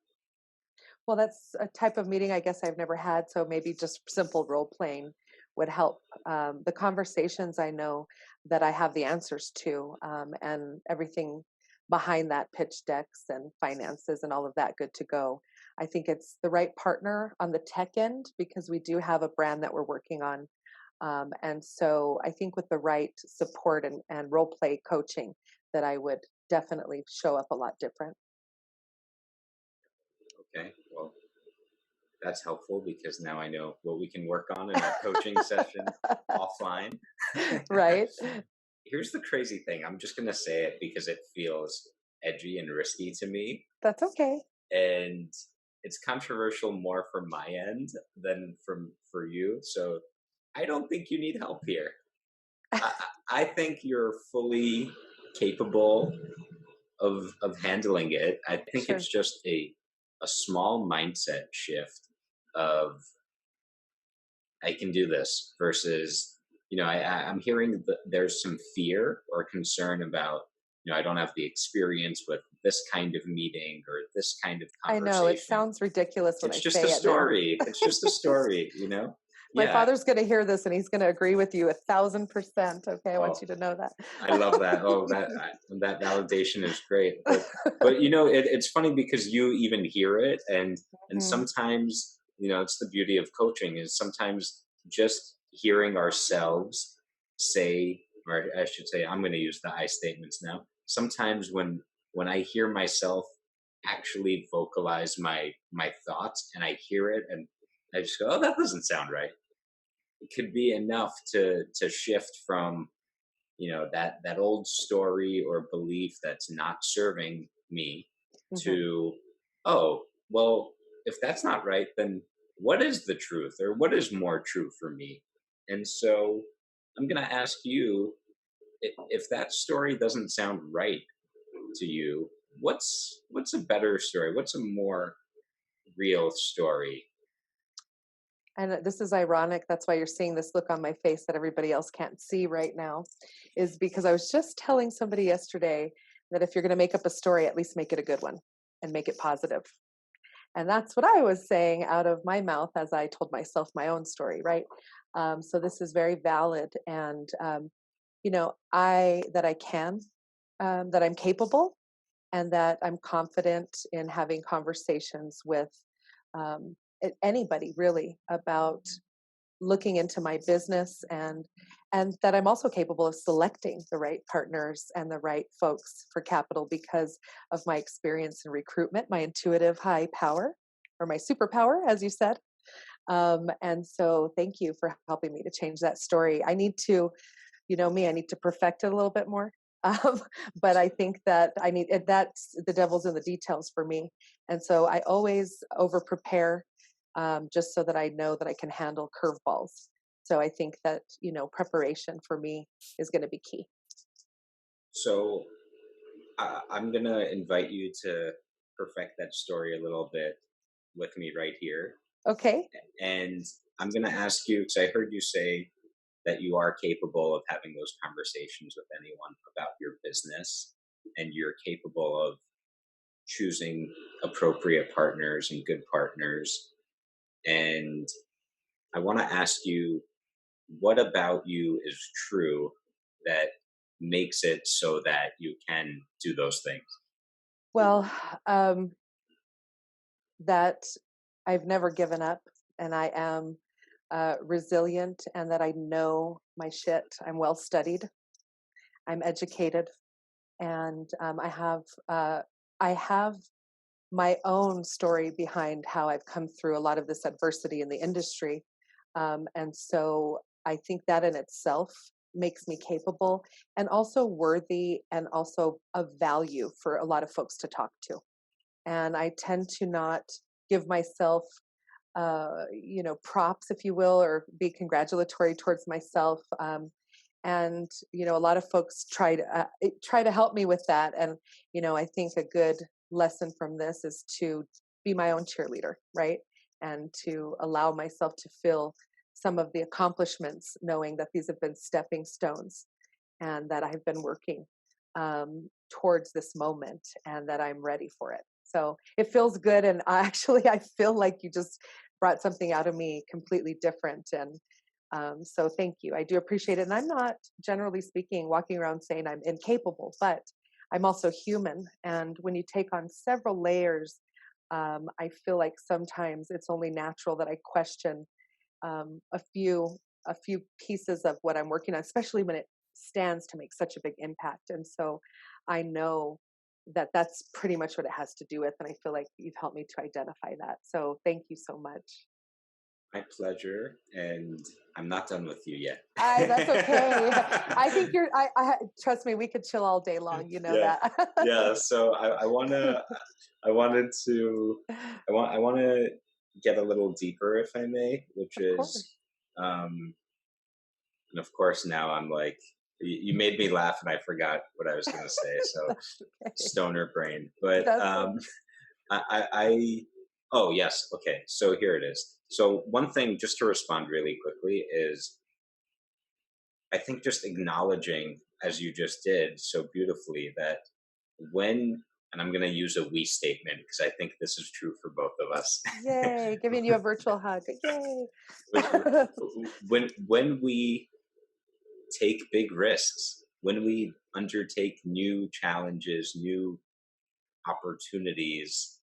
S3: Well, that's a type of meeting I guess I've never had, so maybe just simple role playing would help. The conversations I know that I have the answers to, and everything behind that, pitch decks and finances and all of that, good to go. I think it's the right partner on the tech end, because we do have a brand that we're working on. And so I think with the right support and role play coaching, that I would definitely show up a lot different.
S2: Okay, well, that's helpful because now I know what we can work on in our coaching session offline.
S3: Right?
S2: Here's the crazy thing. I'm just going to say it because it feels edgy and risky to me.
S3: That's okay.
S2: And it's controversial more from my end than for you. So I don't think you need help here. I, I think you're fully capable of handling it. I think
S3: Sure.
S2: it's just a small mindset shift of I can do this versus, I'm hearing that there's some fear or concern about, I don't have the experience with this kind of meeting or this kind of
S3: I know it
S2: conversation.
S3: sounds ridiculous when I
S2: It's just a
S3: say it now.
S2: story. It's just a story,
S3: My
S2: Yeah.
S3: father's going to hear this and he's going to agree with you 1,000%. Okay, I want
S2: Oh,
S3: you to know that.
S2: I love that. Oh, that validation is great. But it's funny because you even hear it, and
S3: Mhm.
S2: sometimes it's the beauty of coaching is sometimes just hearing ourselves say, or I should say, I'm going to use the I statements now. Sometimes when I hear myself actually vocalize my thoughts, and I hear it, and I just go, oh, that doesn't sound right. It could be enough to shift from that old story or belief that's not serving me
S3: Mhm.
S2: to, oh, well, if that's not right, then what is the truth, or what is more true for me? And so I'm going to ask you, if that story doesn't sound right to you, what's a better story? What's a more real story?
S3: And this is ironic. That's why you're seeing this look on my face that everybody else can't see right now, is because I was just telling somebody yesterday that if you're going to make up a story, at least make it a good one and make it positive. And that's what I was saying out of my mouth as I told myself my own story, right? So this is very valid. And, that I can, that I'm capable, and that I'm confident in having conversations with anybody really about looking into my business, and that I'm also capable of selecting the right partners and the right folks for capital because of my experience in recruitment, my intuitive high power, or my superpower, as you said. And so thank you for helping me to change that story. I need to, I need to perfect it a little bit more. Um, but I think that that's the devil's in the details for me. And so I always over prepare, just so that I know that I can handle curveballs. So I think that, preparation for me is going to be key.
S2: So I'm going to invite you to perfect that story a little bit with me right here.
S3: Okay.
S2: And I'm going to ask you, because I heard you say that you are capable of having those conversations with anyone about your business, and you're capable of choosing appropriate partners and good partners. And I want to ask you, what about you is true that makes it so that you can do those things?
S3: Well, that I've never given up, and I am resilient, and that I know my shit. I'm well studied. I'm educated, and I have my own story behind how I've come through a lot of this adversity in the industry, and so I think that in itself makes me capable and also worthy and also of value for a lot of folks to talk to. And I tend to not give myself props, if you will, or be congratulatory towards myself. And a lot of folks try to help me with that. And I think a good lesson from this is to be my own cheerleader, right? And to allow myself to feel some of the accomplishments, knowing that these have been stepping stones, and that I've been working towards this moment, and that I'm ready for it. So it feels good. And I feel like you just brought something out of me completely different. And so thank you. I do appreciate it. And I'm not, generally speaking, walking around saying I'm incapable, but I'm also human. And when you take on several layers, I feel like sometimes it's only natural that I question a few pieces of what I'm working on, especially when it stands to make such a big impact. And so I know that that's pretty much what it has to do with. And I feel like you've helped me to identify that. So thank you so much.
S2: My pleasure, and I'm not done with you yet.
S3: That's okay. I think I trust me, we could chill all day long. You know that.
S2: Yeah. So I want to get a little deeper, if I may, which
S3: Of course.
S2: is, and of course now I'm like, you made me laugh and I forgot what I was going to say. So
S3: Okay.
S2: stoner brain, but
S3: That's
S2: oh yes, okay. So here it is. So one thing, just to respond really quickly, is I think just acknowledging, as you just did so beautifully, that when, and I'm going to use a we statement because I think this is true for both of us.
S3: Yay, giving you a virtual hug. Yay.
S2: when we take big risks, when we undertake new challenges, new opportunities,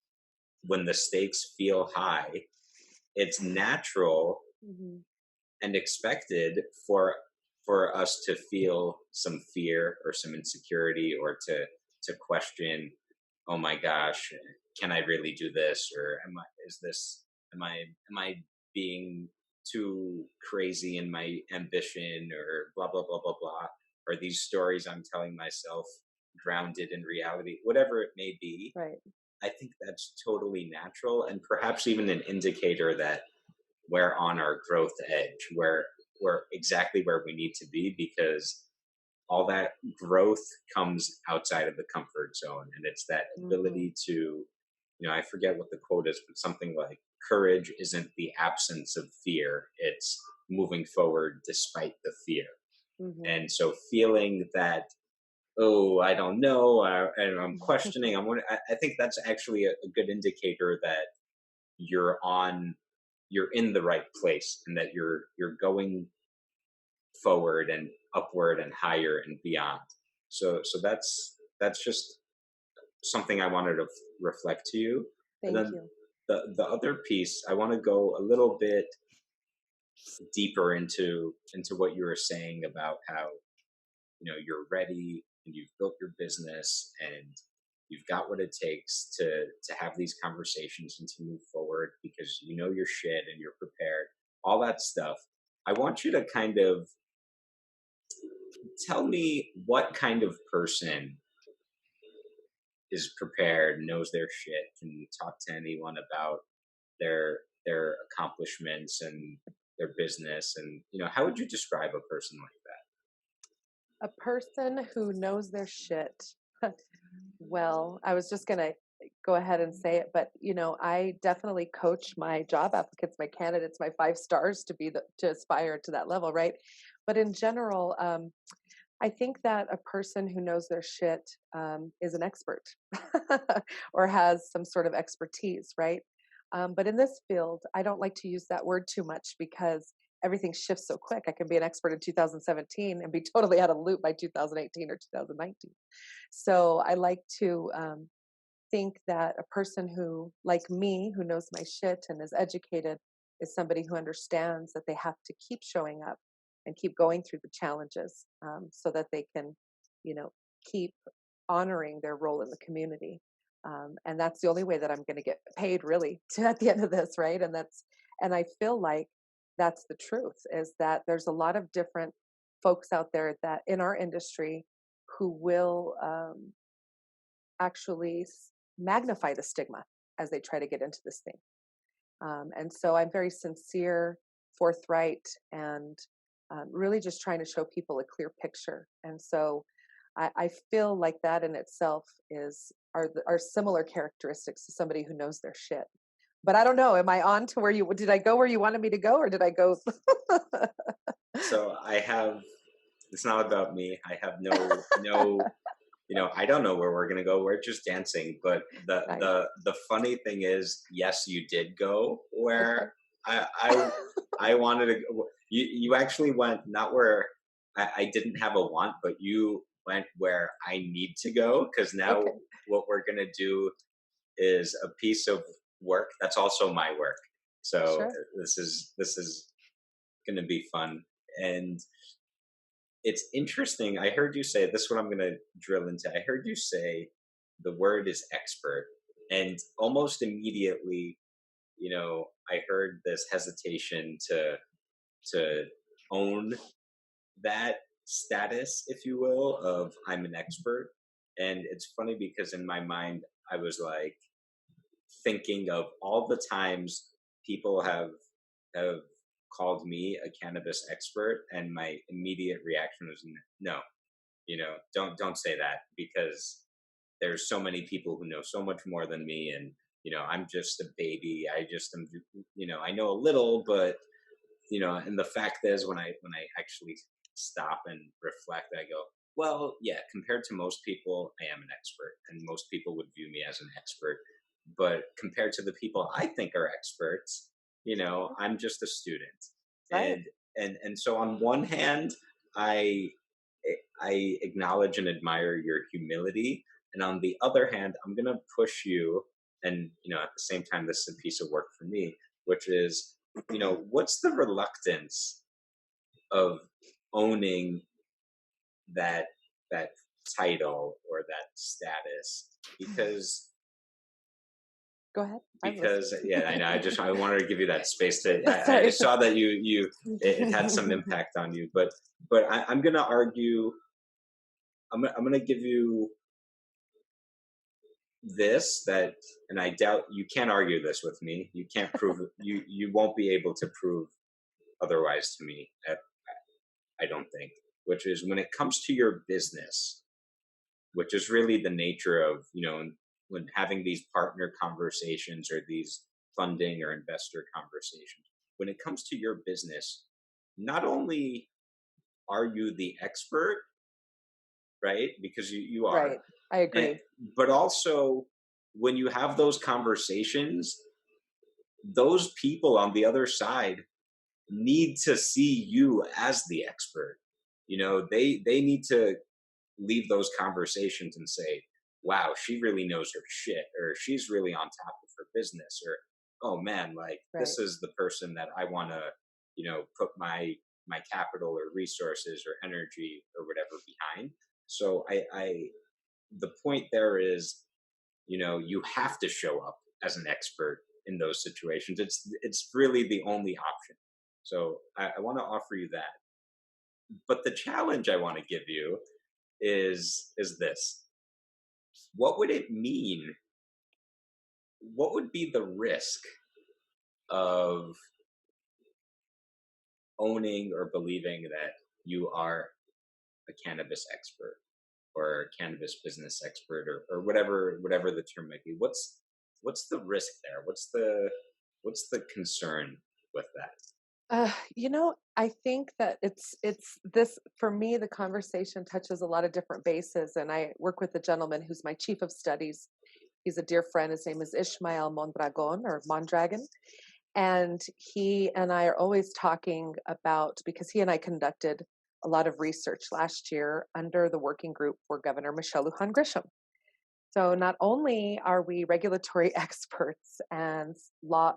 S2: when the stakes feel high, it's natural
S3: Mm-hmm.
S2: and expected for us to feel some fear or some insecurity, or to question, oh my gosh, can I really do this, or am I being too crazy in my ambition, or blah blah blah blah blah, are these stories I'm telling myself grounded in reality, whatever it may be.
S3: Right.
S2: I think that's totally natural, and perhaps even an indicator that we're on our growth edge, where we're exactly where we need to be, because all that growth comes outside of the comfort zone. And it's that ability to, I forget what the quote is, but something like, courage isn't the absence of fear, it's moving forward despite the fear.
S3: Mm-hmm.
S2: And so feeling that, oh, I don't know, and I'm questioning, I think that's actually a good indicator that you're in the right place, and that you're going forward and upward and higher and beyond. So that's just something I wanted to reflect to you.
S3: Thank
S2: And then
S3: you.
S2: the other piece, I want to go a little bit deeper into what you were saying about how you're ready and you've built your business and you've got what it takes to have these conversations and to move forward because you know your shit and you're prepared, all that stuff. I want you to kind of tell me what kind of person is prepared, knows their shit, can talk to anyone about their accomplishments and their business, and how would you describe a person like that?
S3: A person who knows their shit. Well, I was just going to go ahead and say it, but I definitely coach my job applicants, my candidates, my 5 stars to aspire to that level, right? But in general, I think that a person who knows their shit is an expert or has some sort of expertise, right? But in this field, I don't like to use that word too much because everything shifts so quick. I can be an expert in 2017 and be totally out of the loop by 2018 or 2019. So I like to think that a person who, like me, who knows my shit and is educated, is somebody who understands that they have to keep showing up and keep going through the challenges, so that they can, keep honoring their role in the community. And that's the only way that I'm going to get paid, really, at the end of this, right? And I feel like that's the truth, is that there's a lot of different folks out there that in our industry who will actually magnify the stigma as they try to get into this thing. And so I'm very sincere, forthright, and really just trying to show people a clear picture. And so I feel like that in itself are similar characteristics to somebody who knows their shit. But I don't know. Am I on to did I go where you wanted me to go, or did I go?
S2: So it's not about me. I have no, I don't know where we're going to go. We're just dancing. But
S3: Nice.
S2: the funny thing is, yes, you did go where
S3: Okay.
S2: I wanted to go. You actually went not where I didn't have a want, but you went where I need to go, because now
S3: Okay.
S2: what we're going to do is a piece of work that's also my work. So
S3: Sure.
S2: this is going to be fun. And it's interesting. I heard you say this is what I'm going to drill into. I heard you say the word is expert, and almost immediately, I heard this hesitation to own that status, if you will, of I'm an expert. And it's funny because in my mind, I was like thinking of all the times people have called me a cannabis expert, and my immediate reaction was no, don't say that, because there's so many people who know so much more than me, and I'm just a baby. I just am, I know a little, but and the fact is, when I actually stop and reflect, I go, well, yeah, compared to most people, I am an expert, and most people would view me as an expert. But compared to the people I think are experts, I'm just a student.
S3: Right.
S2: And so on one hand, I I acknowledge and admire your humility, and on the other hand, I'm gonna push you. And at the same time, this is a piece of work for me, which is, what's the reluctance of owning that that title or that status? because
S3: Go ahead. I'm
S2: because
S3: listening.
S2: yeah, I know, I wanted to give you that space to I
S3: Sorry.
S2: saw that it had some impact on you, but I'm gonna argue. I'm gonna give you this, that, and I doubt you can't argue this with me. You can't prove it. You won't be able to prove otherwise to me. I don't think. Which is, when it comes to your business, which is really the nature of, when having these partner conversations or these funding or investor conversations, when it comes to your business, not only are you the expert, right? Because you are,
S3: Right. I agree.
S2: but also when you have those conversations, those people on the other side need to see you as the expert. They need to leave those conversations and say, wow, she really knows her shit, or she's really on top of her business, or oh man, like
S3: Right.
S2: this is the person that I want to put my capital or resources or energy or whatever behind. So I the point there is, you have to show up as an expert in those situations. It's really the only option. So I want to offer you that. But the challenge I want to give you is this: what would it mean? What would be the risk of owning or believing that you are a cannabis expert or cannabis business expert, or whatever the term might be? What's the risk there? What's the concern with that?
S3: I think that it's this, for me, the conversation touches a lot of different bases, and I work with a gentleman who's my chief of studies. He's a dear friend. His name is Ishmael Mondragon, or Mondragon. And he and I are always talking about, because he and I conducted a lot of research last year under the working group for Governor Michelle Lujan Grisham. So not only are we regulatory experts and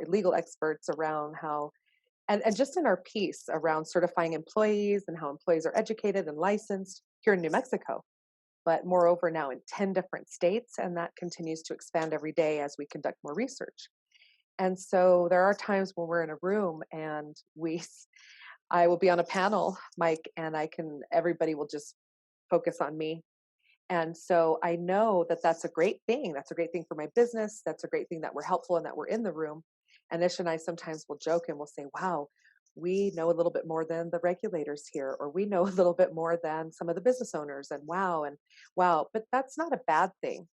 S3: legal experts around how, and just in our piece around certifying employees and how employees are educated and licensed here in New Mexico, but moreover now in 10 different states, and that continues to expand every day as we conduct more research. And so there are times when we're in a room and I will be on a panel, Mike, and everybody will just focus on me. And so I know that that's a great thing. That's a great thing for my business. That's a great thing that we're helpful and that we're in the room. And Ish and I sometimes will joke and we'll say, wow, we know a little bit more than the regulators here, or we know a little bit more than some of the business owners, and wow. But that's not a bad thing.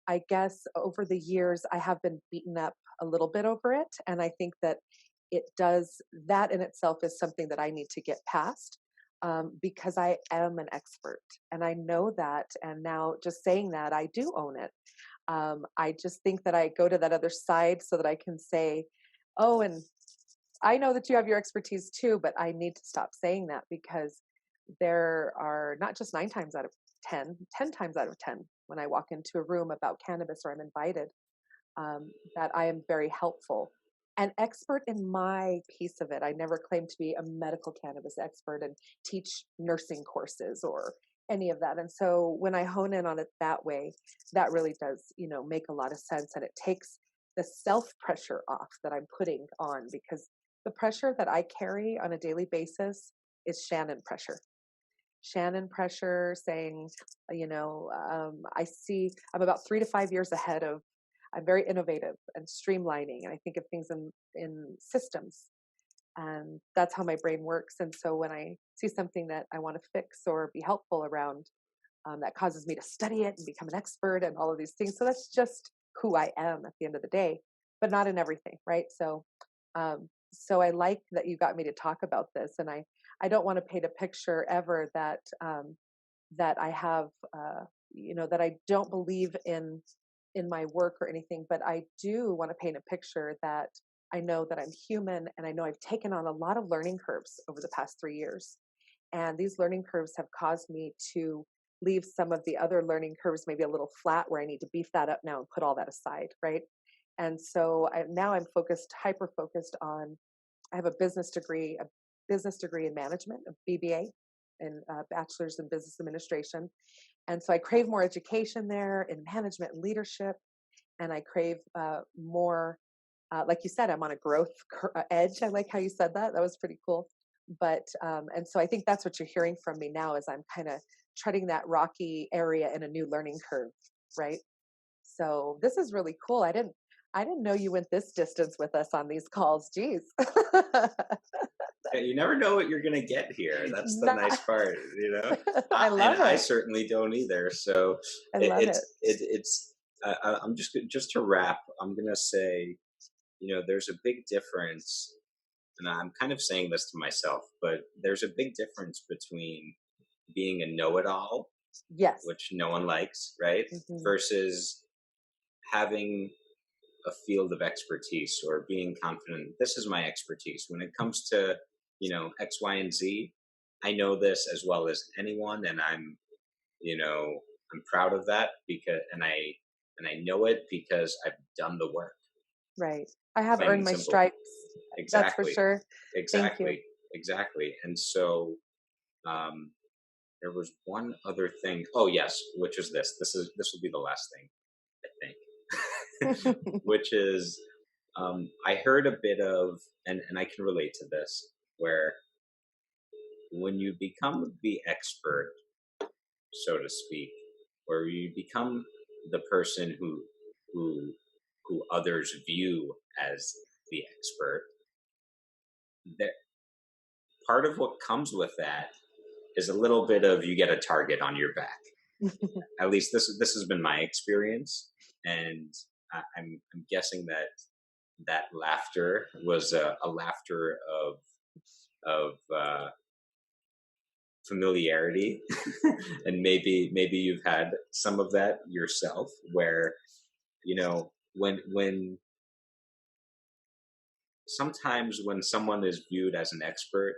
S3: I guess over the years, I have been beaten up a little bit over it. And I think that that in itself is something that I need to get past, because I am an expert and I know that. And now just saying that, I do own it. I just think that I go to that other side so that I can say, oh, and I know that you have your expertise too, but I need to stop saying that, because there are not just 9 times out of 10, 10 times out of 10, when I walk into a room about cannabis or I'm invited, that I am very helpful and expert in my piece of it. I never claim to be a medical cannabis expert and teach nursing courses or any of that. And so when I hone in on it that way, that really does, make a lot of sense. And it takes the self pressure off that I'm putting on, because the pressure that I carry on a daily basis is Shanon pressure. Shanon pressure saying, I'm about 3 to 5 years ahead of, I'm very innovative and streamlining, and I think of things in systems, and that's how my brain works. And so when I see something that I want to fix or be helpful around, that causes me to study it and become an expert and all of these things. So that's just who I am at the end of the day, but not in everything, right? So, so I like that you got me to talk about this, and I don't want to paint a picture ever that that I have, that I don't believe in my work or anything, but I do want to paint a picture that I know that I'm human, and I know I've taken on a lot of learning curves over the past 3 years. And these learning curves have caused me to leave some of the other learning curves maybe a little flat, where I need to beef that up now and put all that aside, right? And so now I'm hyper focused on, I have a business degree in management, a BBA, and bachelor's in business administration. And so I crave more education there in management and leadership. And I crave more, like you said, I'm on a growth edge. I like how you said that. That was pretty cool. But, and so I think that's what you're hearing from me now, is I'm kind of treading that rocky area in a new learning curve, right? So this is really cool. I didn't know you went this distance with us on these calls. Geez.
S2: Yeah, you never know what you're going to get here. That's the nice part,
S3: I love
S2: and
S3: it.
S2: I certainly don't either. So
S3: I love it.
S2: it's I'm just to wrap, I'm going to say, there's a big difference, and I'm kind of saying this to myself, but there's a big difference between being a know-it-all,
S3: Yes.
S2: which no one likes, right?
S3: Mm-hmm.
S2: Versus having a field of expertise, or being confident, this is my expertise. When it comes to, X, Y, and Z, I know this as well as anyone, and I'm proud of that, and I know it because I've done the work.
S3: Right. I have
S2: Plain
S3: earned
S2: and
S3: my
S2: simple.
S3: stripes.
S2: Exactly.
S3: That's for sure.
S2: Exactly.
S3: Thank you.
S2: Exactly. And so, there was one other thing. Oh yes, which is this. This will be the last thing, I think. Which is, I heard a bit of, and I can relate to this, where when you become the expert, so to speak, or you become the person who others view as the expert, that part of what comes with that is a little bit of, you get a target on your back. At least this has been my experience, and I'm guessing that laughter was a laughter of familiarity, and maybe you've had some of that yourself, where when sometimes when someone is viewed as an expert,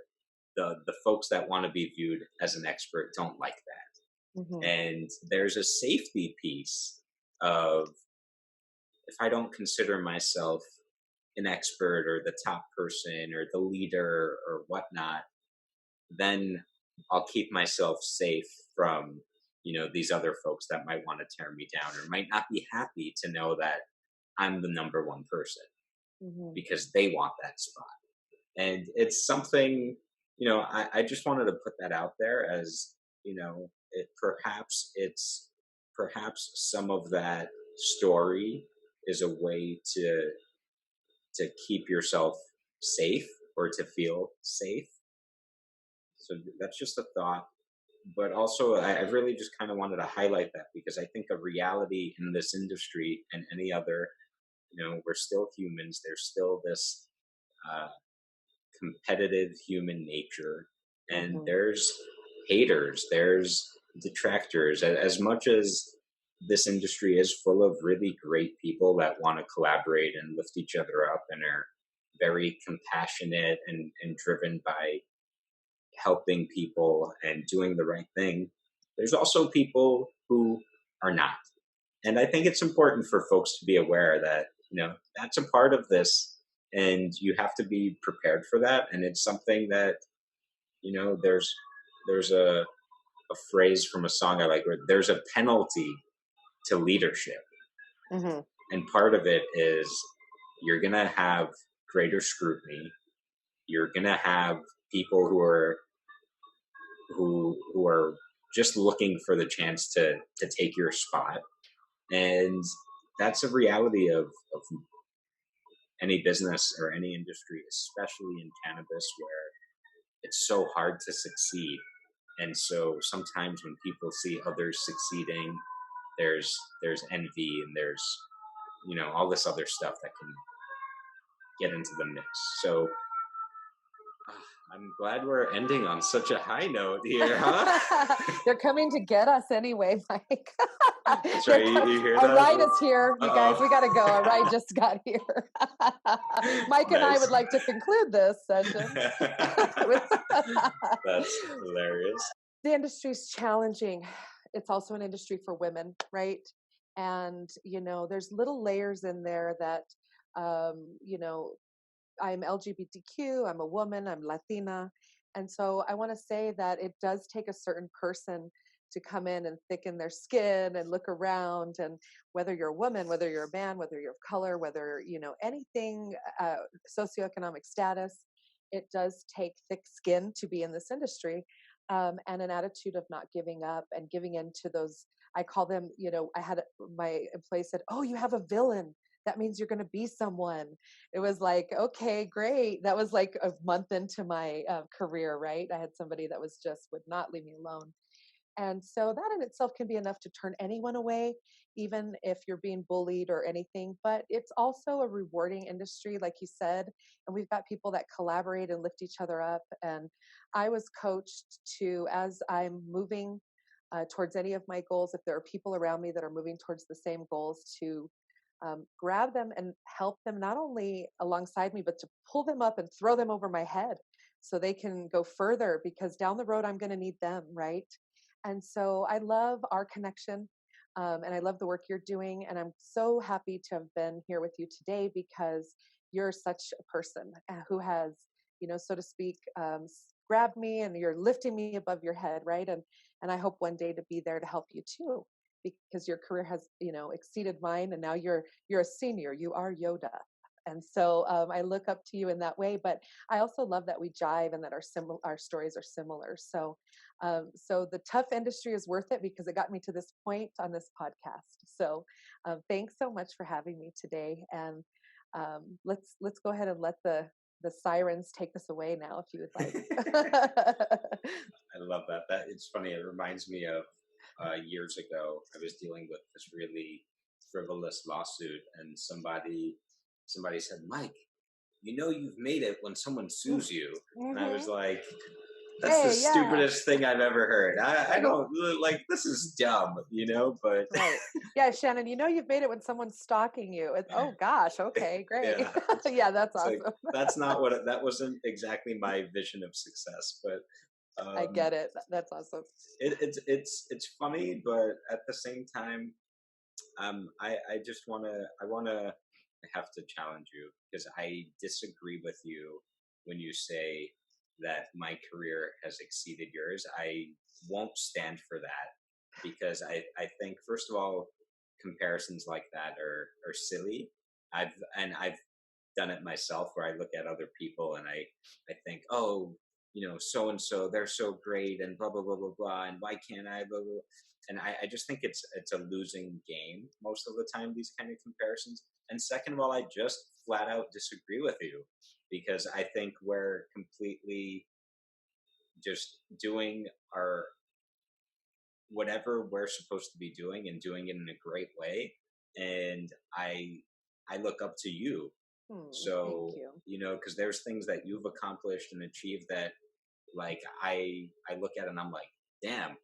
S2: the folks that want to be viewed as an expert don't like that. Mm-hmm. And there's a safety piece of if I don't consider myself an expert or the top person or the leader or whatnot, then I'll keep myself safe from, these other folks that might want to tear me down or might not be happy to know that I'm the number one person
S3: Mhm.
S2: because they want that spot. And it's something, I just wanted to put that out there as, perhaps some of that story is a way to keep yourself safe or to feel safe. So that's just a thought. But also, I really just kind of wanted to highlight that because I think a reality in this industry and any other, we're still humans. There's still this uh, competitive human nature, and
S3: Mhm.
S2: there's haters, there's detractors. As much as this industry is full of really great people that want to collaborate and lift each other up and are very compassionate and driven by helping people and doing the right thing, there's also people who are not. And I think it's important for folks to be aware that, that's a part of this and you have to be prepared for that. And it's something that, there's a phrase from a song I like where there's a penalty to leadership.
S3: Mhm.
S2: And part of it is you're going to have greater scrutiny. You're going to have people who are just looking for the chance to take your spot. And that's a reality of any business or any industry, especially in cannabis, where it's so hard to succeed. And so sometimes when people see others succeeding, there's envy and there's all this other stuff that can get into the mix. So I'm glad we're ending on such a high note here, huh?
S3: They're coming to get us anyway, Mike.
S2: That's right. You hear
S3: A
S2: that?
S3: ride is here, you guys.
S2: Uh-oh.
S3: We got to go. A ride just got here. Mike and I
S2: Nice.
S3: would like to conclude this session.
S2: That's hilarious.
S3: The industry's challenging. It's also an industry for women, right? And there's little layers in there that, I'm LGBTQ, I'm a woman, I'm Latina. And so I want to say that it does take a certain person to come in and thicken their skin and look around. And whether you're a woman, whether you're a man, whether you're of color, whether, anything, socioeconomic status, it does take thick skin to be in this industry. And an attitude of not giving up and giving in to those, I call them, I had my employee said, "Oh, you have a villain. That means you're going to be someone." It was like, okay, great. That was like a month into my career, right? I had somebody that was just would not leave me alone. And so that in itself can be enough to turn anyone away, even if you're being bullied or anything. But it's also a rewarding industry, like you said. And we've got people that collaborate and lift each other up. And I was coached to, as I'm moving towards any of my goals, if there are people around me that are moving towards the same goals, to grab them and help them not only alongside me, but to pull them up and throw them over my head so they can go further, because down the road, I'm going to need them, right? And so I love our connection, and I love the work you're doing. And I'm so happy to have been here with you today because you're such a person who has, so to speak, grabbed me, and you're lifting me above your head, right? And I hope one day to be there to help you too, because your career has, exceeded mine, and now you're a senior. You are Yoda. And so I look up to you in that way, but I also love that we jive and that our stories are similar. So, so the tough industry is worth it because it got me to this point on this podcast. So, thanks so much for having me today. And let's go ahead and let the sirens take us away now, if you would like.
S2: I love that. That it's funny. It reminds me of years ago. I was dealing with this really frivolous lawsuit, and somebody said, "Mike, you've made it when someone sues you." And I was like, "That's the
S3: Hey, yeah.
S2: stupidest thing I've ever heard. I don't like this is dumb, but
S3: Right. Yeah, Shannon, you've made it when someone's stalking you. Oh gosh, okay, great.
S2: yeah,
S3: Yeah, that's
S2: it's like
S3: awesome.
S2: that's not that wasn't exactly my vision of success, but
S3: I get it. That's awesome.
S2: it's funny, but at the same time, I just I have to challenge you because I disagree with you when you say that my career has exceeded yours. I won't stand for that because I think, first of all, comparisons like that are silly. I've done it myself where I look at other people and I think, oh, so and so, they're so great and blah blah blah blah blah, and why can't I blah blah. And I just think it's a losing game most of the time, these kind of comparisons. And second of all, I just flat out disagree with you because I think we're completely just doing our whatever we're supposed to be doing and doing it in a great way. And I look up to you. So,
S3: Thank you.
S2: because there's things that you've accomplished and achieved that like I look at and I'm like, damn,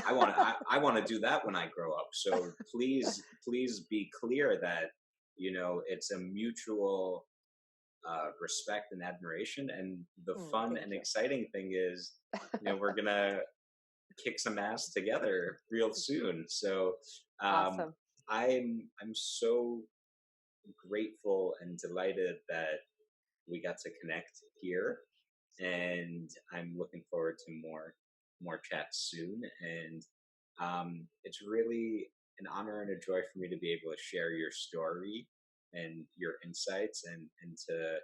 S2: I want to do that when I grow up. So please be clear that, it's a mutual respect and admiration. And the fun
S3: Thank
S2: and
S3: you.
S2: exciting thing is, we're gonna kick some ass together real soon. So
S3: Awesome.
S2: I'm so grateful and delighted that we got to connect here, and I'm looking forward to more chats soon. And it's really an honor and a joy for me to be able to share your story and your insights, and to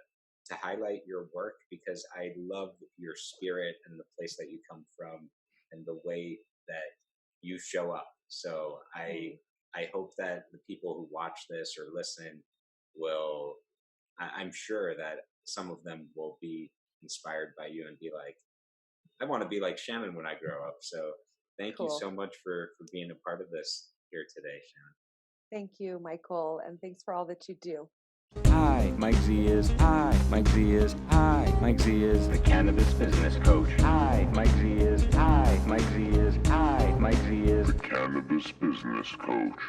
S2: highlight your work because I love your spirit and the place that you come from and the way that you show up. So I hope that the people who watch this or listen will, I'm sure that some of them will be inspired by you and be like, I want to be like Shannon when I grow up. So thank you
S3: Cool.
S2: so much for being a part of this here today, Shannon.
S3: Thank you, Michael, and thanks for all that you do.
S1: Hi, Mike Z is. Hi, Mike Z is. Hi, Mike Z is the Cannabis Business Coach. Hi, Mike Z is. Hi, Mike Z is. Hi, Mike Z is the Cannabis Business Coach.